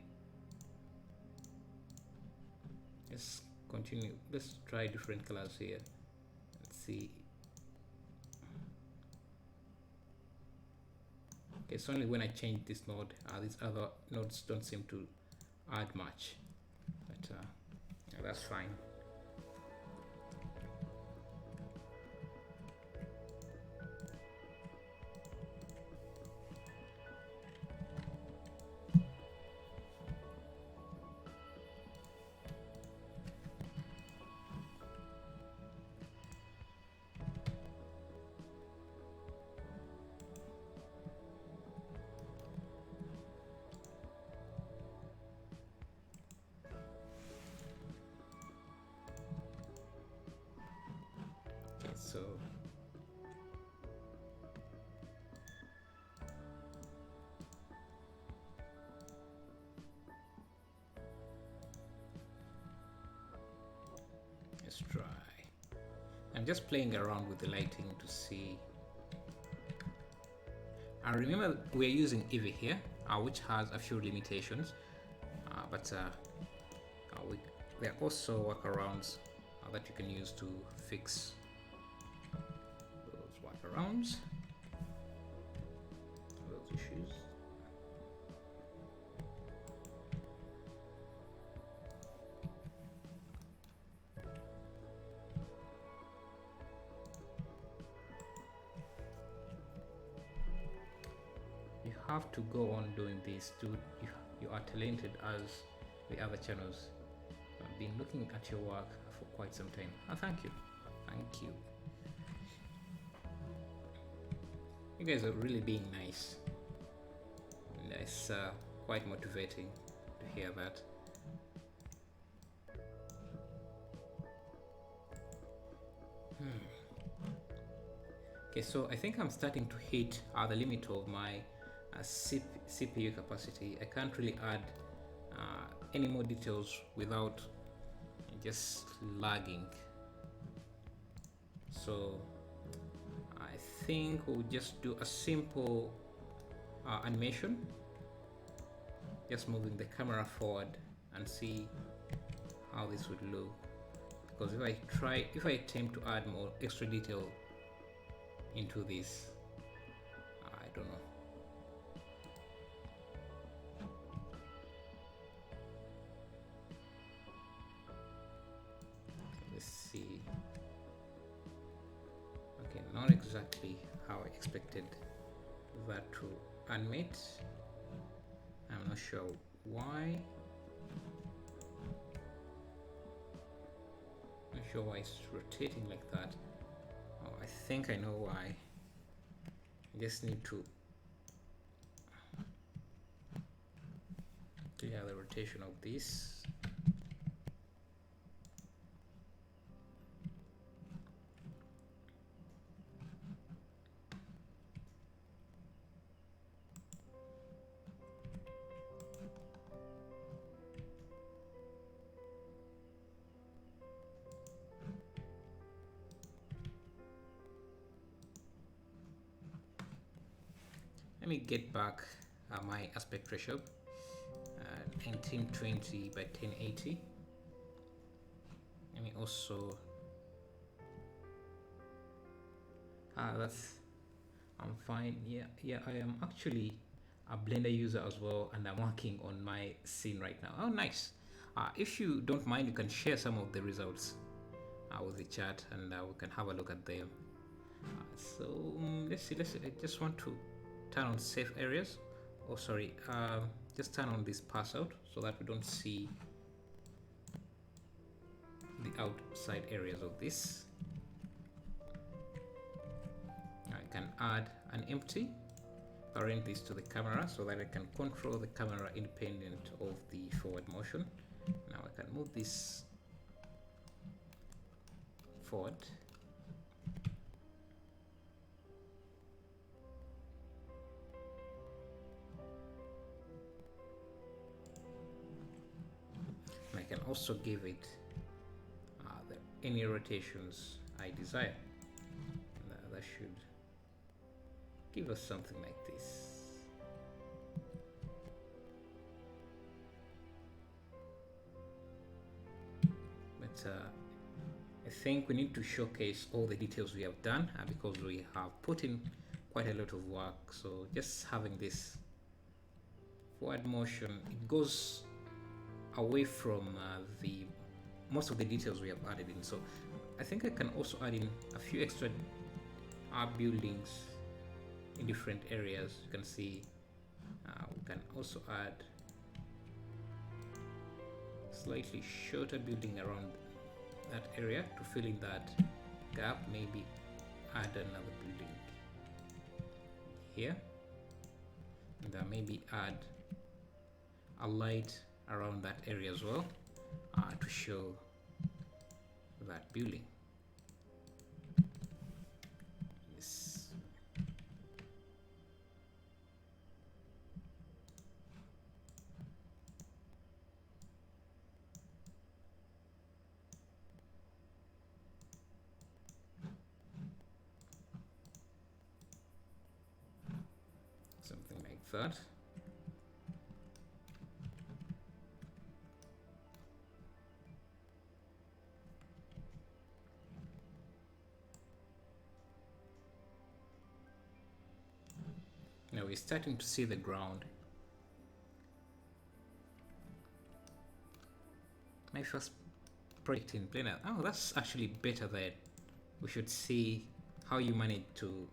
Let's continue. Let's try different colors here. Let's see. Okay, it's only when I change this node, these other nodes don't seem to add much. But yeah, that's fine. So let's try. I'm just playing around with the lighting to see. I remember we're using Eevee here, which has a few limitations, but there are also workarounds that you can use to fix those workarounds, those issues. You have to go on doing this, dude. You are talented as the other channels. I've been looking at your work for quite some time. Thank you. Thank you. You guys are really being nice. And it's quite motivating to hear that. Okay, so I think I'm starting to hit the limit of my CPU capacity. I can't really add any more details without just lagging. So I think we'll just do a simple animation, just moving the camera forward and see how this would look. Because if I attempt to add more extra detail into this, I don't know. Let's see. Okay, not exactly how I expected that to animate. I'm not sure why. Not sure why it's rotating like that. Oh, I think I know why. I just need to clear the rotation of this. Let me get back my aspect ratio, 1920 by 1080. Let me also I'm fine. Yeah, I am actually a Blender user as well, and I'm working on my scene right now. Oh, nice. If you don't mind, you can share some of the results with the chat, and we can have a look at them. So let's see. I just want to turn on safe areas. Oh, sorry. Just turn on this pass out so that we don't see the outside areas of this. I can add an empty, parent this to the camera so that I can control the camera independent of the forward motion. Now I can move this forward. And I can also give it any rotations I desire. That should give us something like this. But I think we need to showcase all the details we have done because we have put in quite a lot of work. So just having this forward motion, it goes away from the most of the details we have added in. So I think I can also add in a few extra buildings in different areas. You can see we can also add slightly shorter building around that area to fill in that gap. Maybe add another building here, and maybe add a light around that area as well to show that building. Yes. Something like that. Now we're starting to see the ground. My first project in Blender. Oh, that's actually better there. We should see how you manage to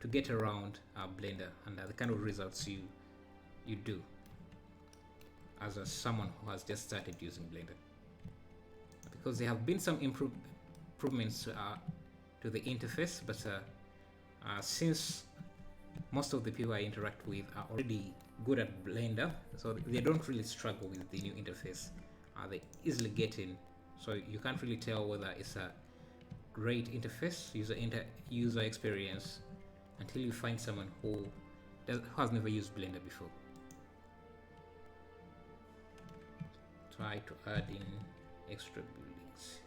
get around Blender and the kind of results you do as someone who has just started using Blender. Because there have been some improvements to the interface, but since most of the people I interact with are already good at Blender, so they don't really struggle with the new interface. They easily get in, so you can't really tell whether it's a great interface, user experience, until you find someone who has never used Blender before. Try to add in extra buildings.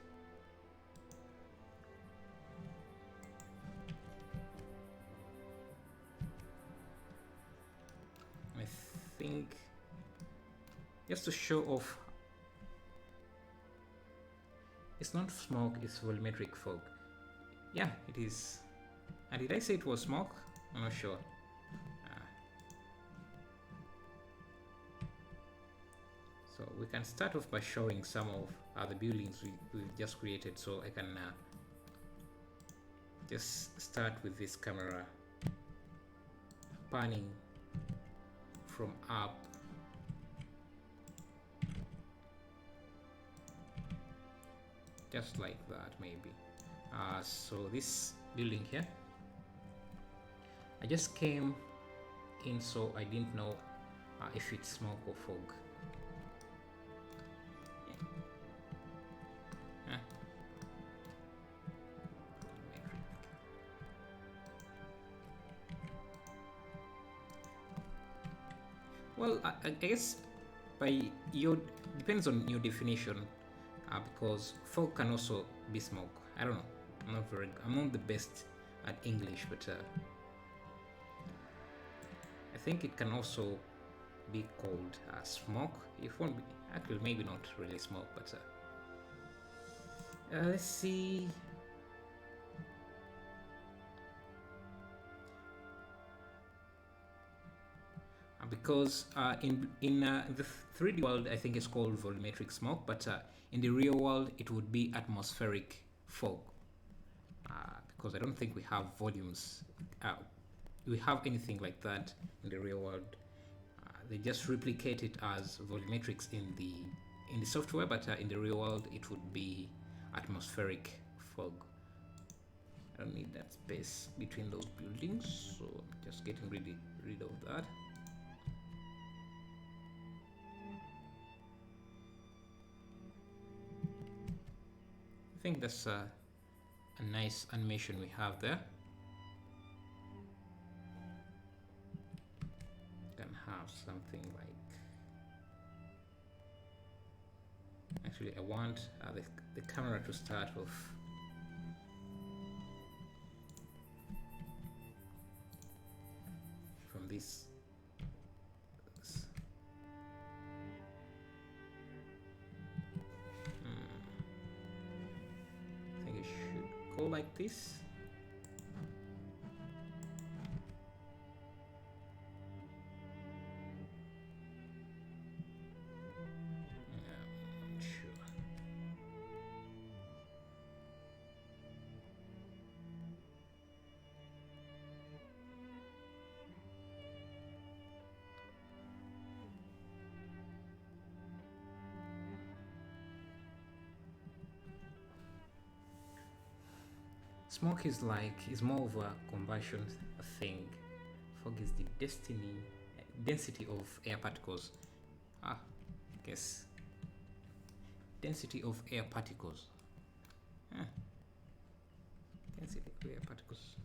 I think just to show off, it's not smoke, it's volumetric fog. Yeah, it is. And did I say it was smoke? I'm not sure. So we can start off by showing some of the buildings we've just created. So I can just start with this camera panning from up. Just like that, maybe. So this building here, I just came in, so I didn't know if it's smoke or fog. Well, I guess depends on your definition, because fog can also be smoke. I don't know. I'm not the best at English, but I think it can also be called smoke. It won't be, actually, maybe not really smoke, but let's see. Because in the 3D world, I think it's called volumetric smoke, but in the real world, it would be atmospheric fog. Because I don't think we have volumes. We have anything like that in the real world. They just replicate it as volumetrics in the software, but in the real world, it would be atmospheric fog. I don't need that space between those buildings, so I'm just getting rid of that. I think that's a nice animation we have there. Can have something like, actually I want the camera to start off from this. Go like this. Sure. Smoke is more of a combustion thing. Fog is the density of air particles. I guess density of air particles. Density of air particles.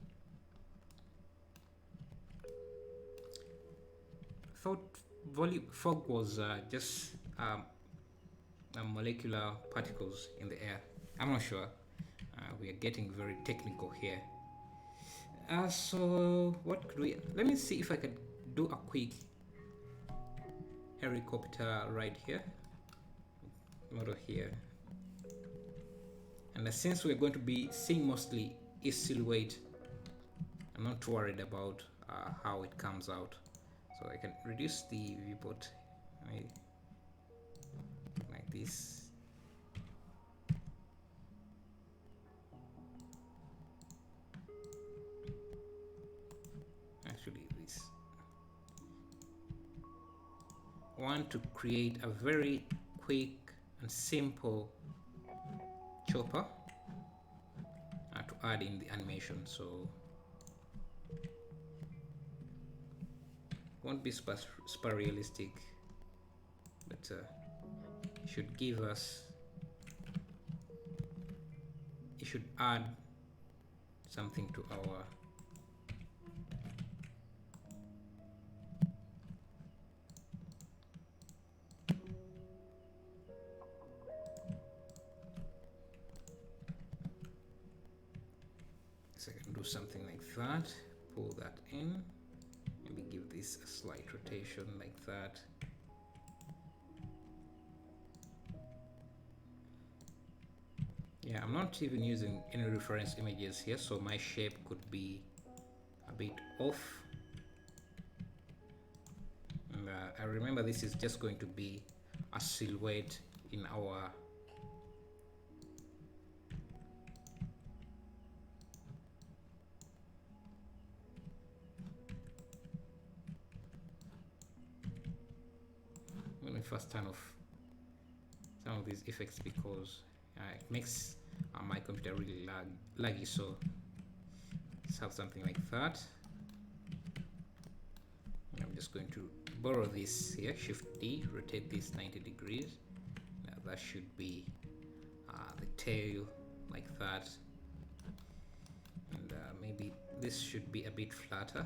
Thought fog was just molecular particles in the air. I'm not sure. We are getting very technical here. So what could we, let me see if I could do a quick helicopter ride here, model here. And since we're going to be seeing mostly its silhouette, I'm not worried about how it comes out. So I can reduce the viewport like this. Want to create a very quick and simple chopper to add in the animation. So won't be super realistic, but it should give us, it should add something to our so I can do something like that, pull that in, maybe give this a slight rotation like that. Yeah, I'm not even using any reference images here, so my shape could be a bit off. And I remember this is just going to be a silhouette in our let me first turn off some of these effects because it makes my computer really laggy, so let's have something like that. I'm just going to borrow this here, Shift D, rotate this 90 degrees. Now that should be the tail like that, and maybe this should be a bit flatter.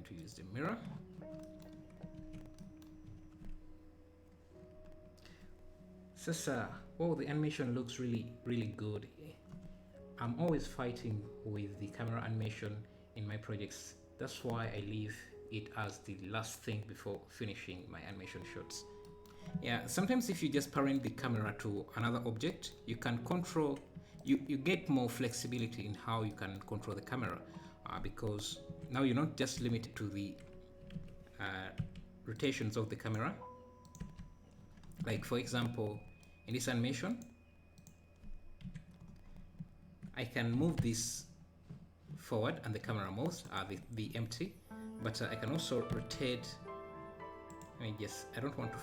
To use the mirror. So, oh, the animation looks really good. I'm always fighting with the camera animation in my projects. That's why I leave it as the last thing before finishing my animation shots. Yeah, sometimes if you just parent the camera to another object, you can control, you get more flexibility in how you can control the camera, because now you're not just limited to the rotations of the camera. Like for example, in this animation, I can move this forward and the camera moves, the empty, but I can also rotate. I don't want to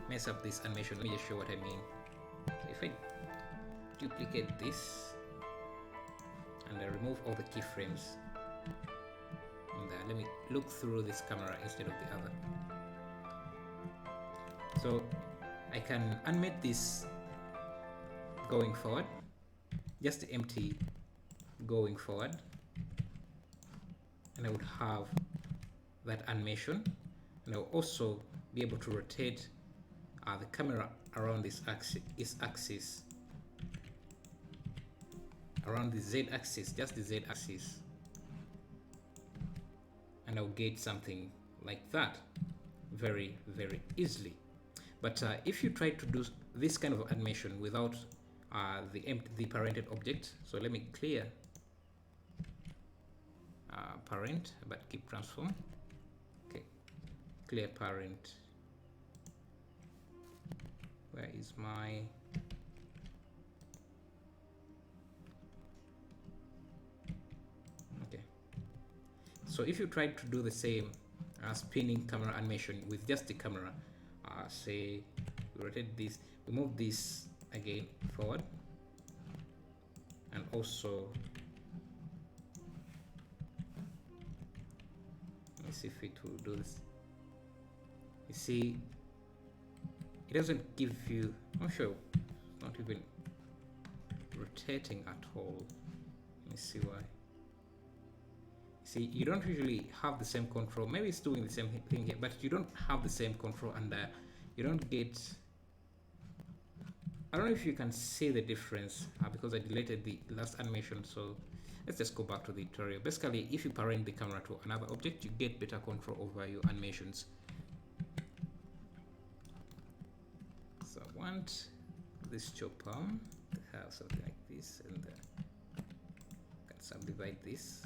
mess up this animation. Let me just show what I mean. So if I duplicate this and I remove all the keyframes, and let me look through this camera instead of the other. So I can animate this going forward, just the empty going forward, and I would have that animation, and I'll also be able to rotate the camera around this axis, around the Z axis, just the Z axis, and I'll get something like that very easily. But if you try to do this kind of animation without the parented object, so let me clear parent but keep transform. Okay, clear parent. Where is my okay? So if you try to do the same spinning camera animation with just the camera, say we rotate this, we move this again forward, and also let me see if it will do this. You see, it doesn't give you, I'm sure, not even rotating at all. Let me see why. See, you don't usually have the same control. Maybe it's doing the same thing here, but you don't have the same control, and you don't get, I don't know if you can see the difference because I deleted the last animation. So let's just go back to the tutorial. Basically, if you parent the camera to another object, you get better control over your animations. So I want this chopper to have something like this, and I can subdivide this.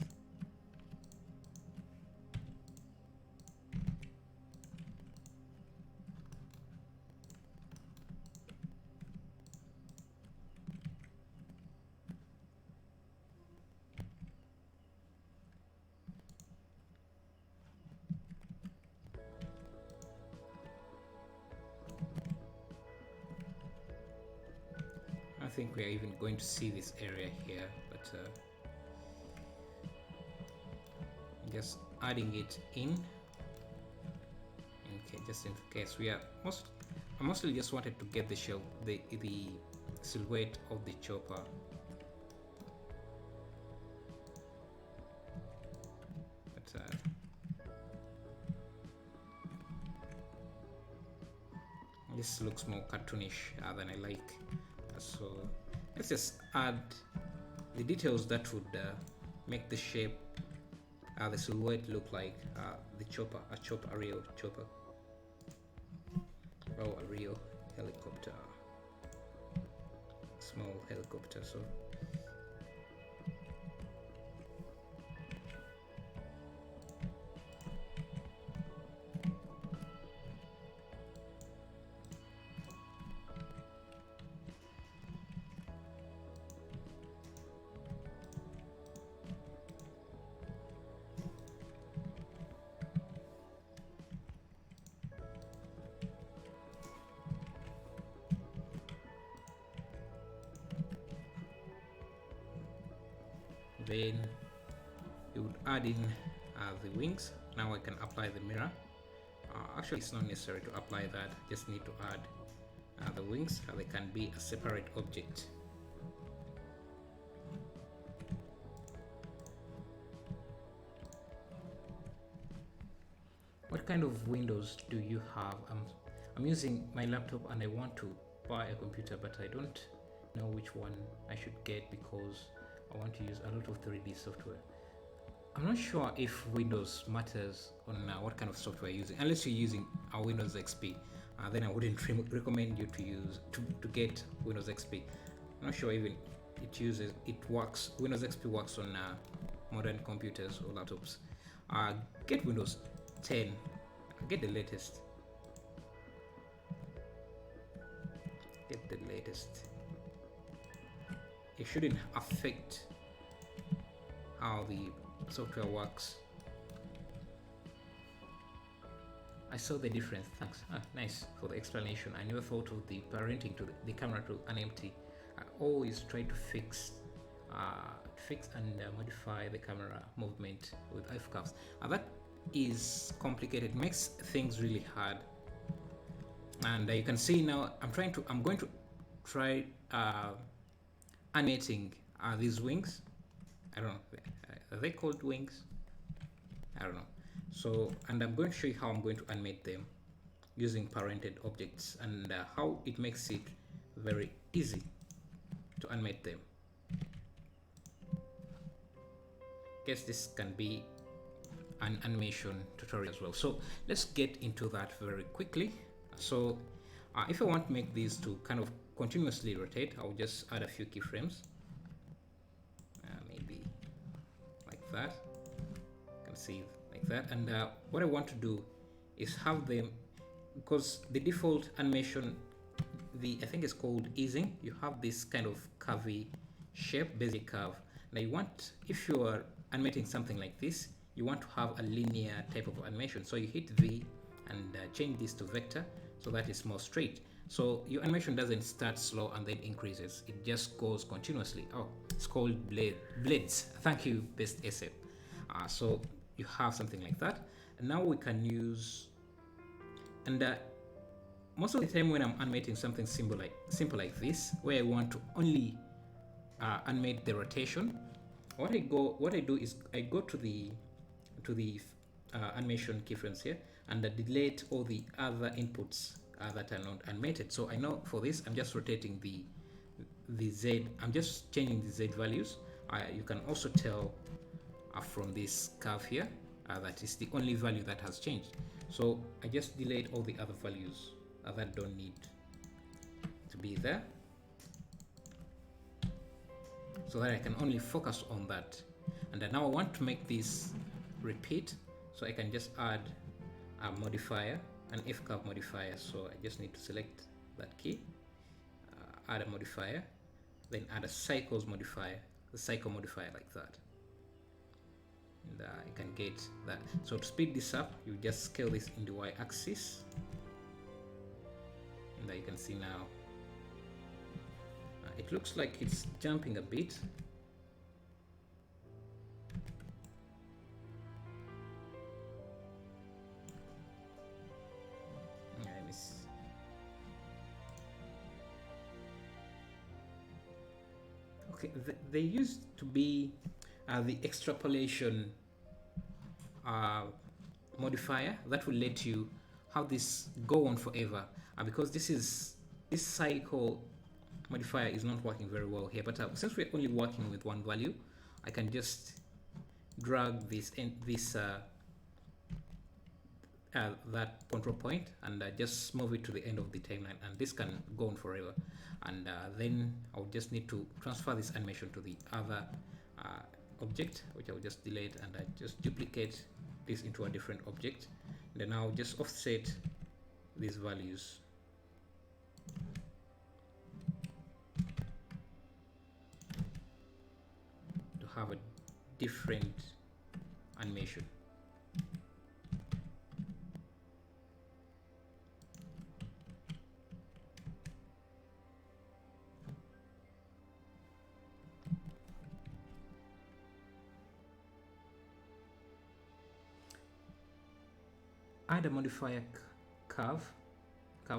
think we are even going to see this area here, but just adding it in. Okay, just in case we are I mostly just wanted to get the silhouette of the chopper. But this looks more cartoonish than I like. So let's just add the details that would make the shape, the silhouette look like a real chopper. Oh, a real helicopter, small helicopter. So then you would add in the wings. Now I can apply the mirror. Actually, it's not necessary to apply that, just need to add the wings. They can be a separate object. What kind of windows do you have? I'm using my laptop and I want to buy a computer, but I don't know which one I should get because I want to use a lot of 3D software. I'm not sure if Windows matters on what kind of software you're using. Unless you're using a Windows XP, then I wouldn't recommend you to get Windows XP. I'm not sure even it works. Windows XP works on modern computers or laptops. Get Windows 10. Get the latest. Get the latest. It shouldn't affect how the software works. I saw the difference. Thanks. Nice for the explanation. I never thought of the parenting to the camera to an empty. I always try to fix and modify the camera movement with F curves. That is complicated. It makes things really hard. And you can see now I'm going to try animating these wings. I don't know, are they called wings? I don't know. So, and I'm going to show you how I'm going to animate them using parented objects and how it makes it very easy to animate them. Guess this can be an animation tutorial as well. So let's get into that very quickly. So if I want to make these to kind of continuously rotate, I'll just add a few keyframes, maybe like that. You can see like that. And what I want to do is have them, because the default animation, I think it's called easing. You have this kind of curvy shape, basic curve. Now you want, if you are animating something like this, you want to have a linear type of animation. So you hit V and change this to vector so that it's more straight. So your animation doesn't start slow and then increases. It just goes continuously. Oh, it's called blades. Thank you, Best SF. So you have something like that. And now we can use, and most of the time when I'm animating something simple like this, where I want to only animate the rotation, what I do is I go to the animation keyframes here and delete all the other inputs that are not animated. So I know for this I'm just rotating the Z. I'm just changing the Z values. You can also tell from this curve here that is the only value that has changed. So I just delete all the other values that don't need to be there, so that I can only focus on that. And now I want to make this repeat, so I can just add a modifier, an F curve modifier. So I just need to select that key, add a modifier, then add a cycles modifier, the cycle modifier like that. And I can get that. So to speed this up, you just scale this in the y-axis, and you can see now it looks like it's jumping a bit. Let me see. Okay, there used to be the extrapolation modifier that will let you have this go on forever, because this cycle modifier is not working very well here. But since we're only working with one value, I can just drag this that control point and just move it to the end of the timeline, and this can go on forever. And then I'll just need to transfer this animation to the other object, which I'll just delete, and I just duplicate this into a different object. Then I'll just offset these values. To have a different animation. Add a modifier curve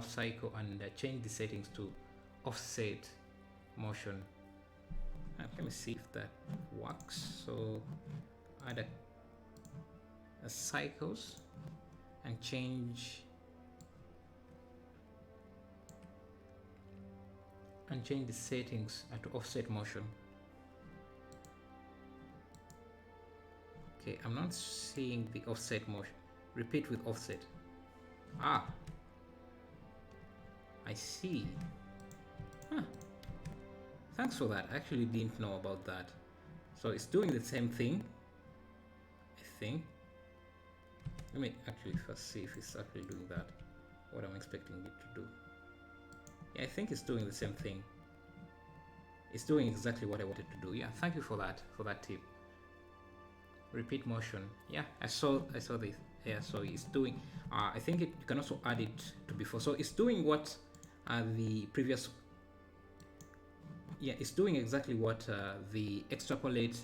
cycle, and change the settings to offset motion. Let me see if that works. So add a cycles and change the settings to offset motion. Okay, I'm not seeing the offset motion. Repeat with offset. I see. Thanks for that. I actually didn't know about that. So it's doing the same thing, I think. Let me actually first see if it's actually doing that, what I'm expecting it to do. Yeah, I think it's doing the same thing. It's doing exactly what I wanted to do. Yeah, thank you for that tip. Repeat motion. Yeah, I saw this. Yeah, so it's doing, I think you can also add it to before. So it's doing what the previous, yeah, it's doing exactly what the extrapolate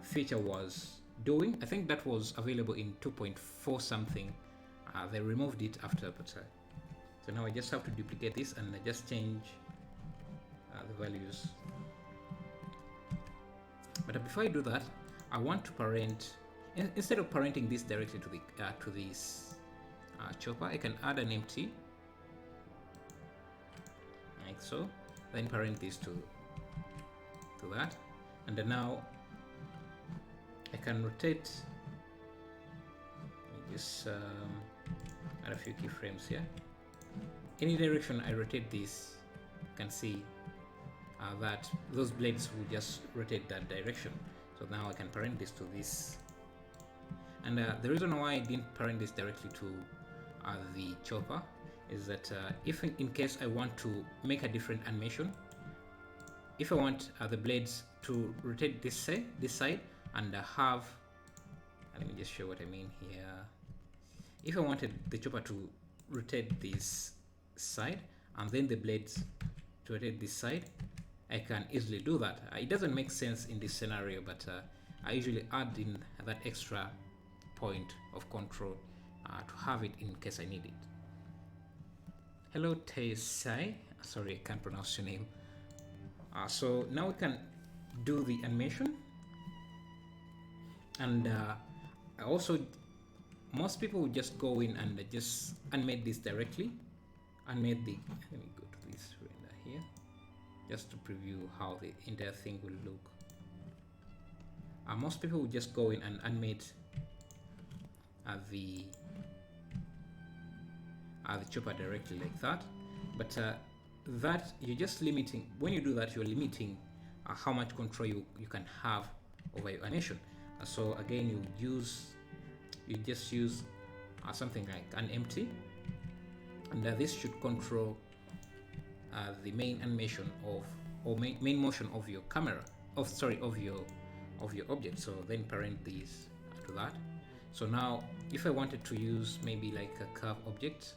feature was doing. I think that was available in 2.4 something. They removed it after, but so now I just have to duplicate this and I just change the values. But before I do that, I want to parent. Instead of parenting this directly to the this chopper, I can add an empty, like so. Then parent this to that, and then now I can rotate. Let me just add a few keyframes here. Any direction I rotate this, you can see that those blades will just rotate that direction. So now I can parent this to this. And the reason why I didn't parent this directly to the chopper is that if in case I want to make a different animation, if I want the blades to rotate this side and have, let me just show what I mean here. If I wanted the chopper to rotate this side and then the blades to rotate this side, I can easily do that. It doesn't make sense in this scenario, but I usually add in that extra point of control to have it in case I need it. Hello Taisai, sorry I can't pronounce your name. So now we can do the animation, and also most people would just go in and just animate this directly. Animate the, let me go to this render here just to preview how the entire thing will look. Most people would just go in and animate the chopper directly like that, but that you're just limiting. When you do that, you're limiting how much control you can have over your animation. So again, you just use something like an empty, and this should control the main animation of, or main motion of your camera, of your object. So then parent these to that. So now if I wanted to use maybe like a curve object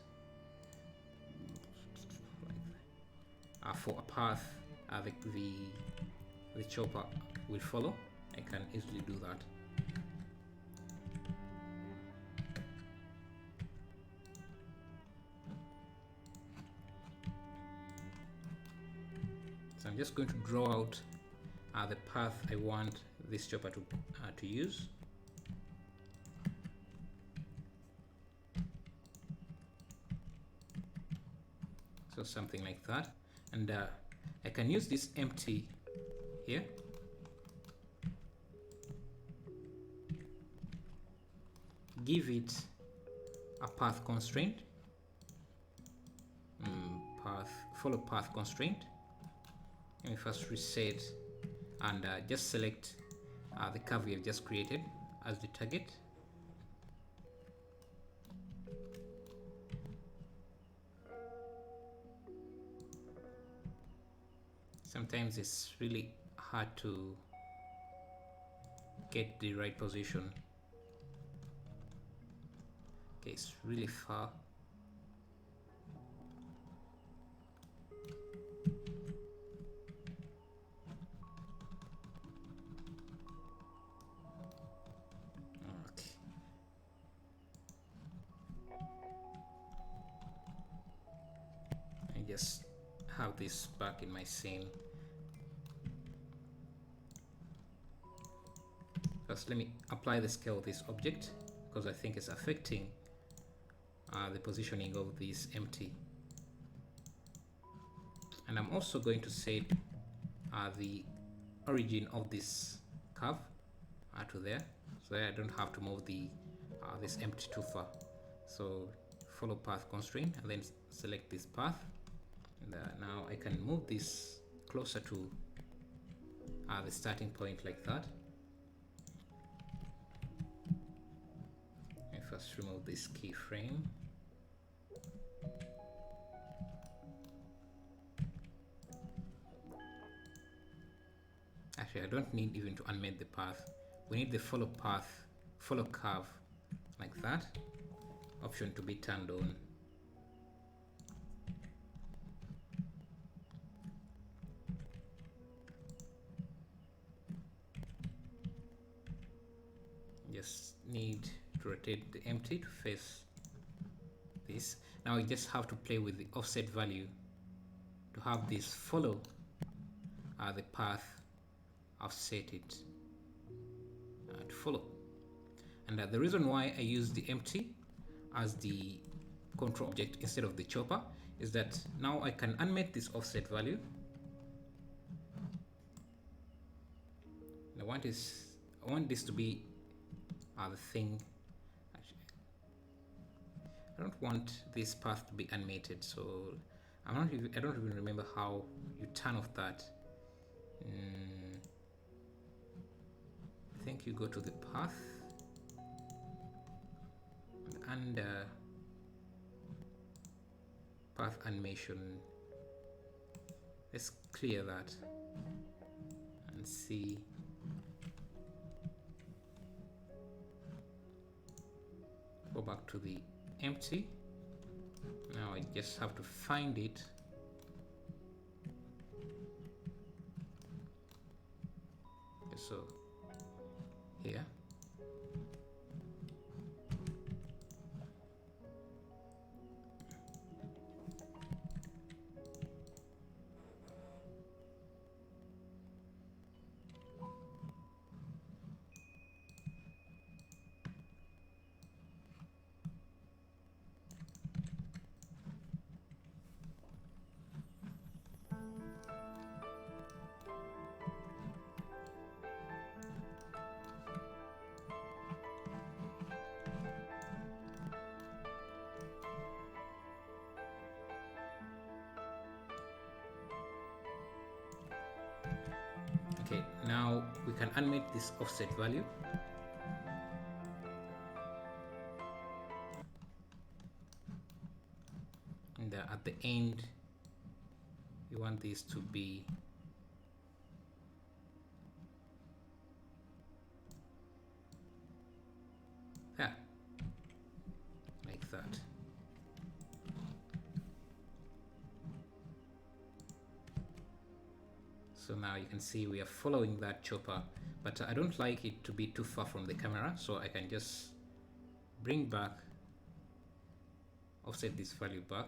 for a path the chopper will follow, I can easily do that. So I'm just going to draw out the path I want this chopper to use. So something like that, and I can use this empty here. Give it a path constraint, follow path constraint. Let me first reset and just select the curve we have just created as the target. Sometimes it's really hard to get the right position. Okay, it's really far. Okay. I just have this back in my scene. First, let me apply the scale of this object because I think it's affecting the positioning of this empty. And I'm also going to set the origin of this curve to there, so that I don't have to move the this empty too far. So follow path constraint and then select this path, and now I can move this closer to the starting point like that. I first remove this keyframe. Actually, I don't need even to animate the path. We need the follow curve like that option to be turned on. Just need to rotate the empty to face this. Now we just have to play with the offset value to have this follow the path I've set it to follow. And the reason why I use the empty as the control object instead of the chopper is that now I can animate this offset value. And I want this to be the thing. I don't want this path to be animated, so I don't even remember how you turn off that. I think you go to the path and path animation. Let's clear that and see. Go back to the empty. Now I just have to find it. Okay, so here. Okay, now we can animate this offset value. And at the end, you want this to be like that. So now you can see we are following that chopper, but I don't like it to be too far from the camera, so I can just bring back, offset this value back,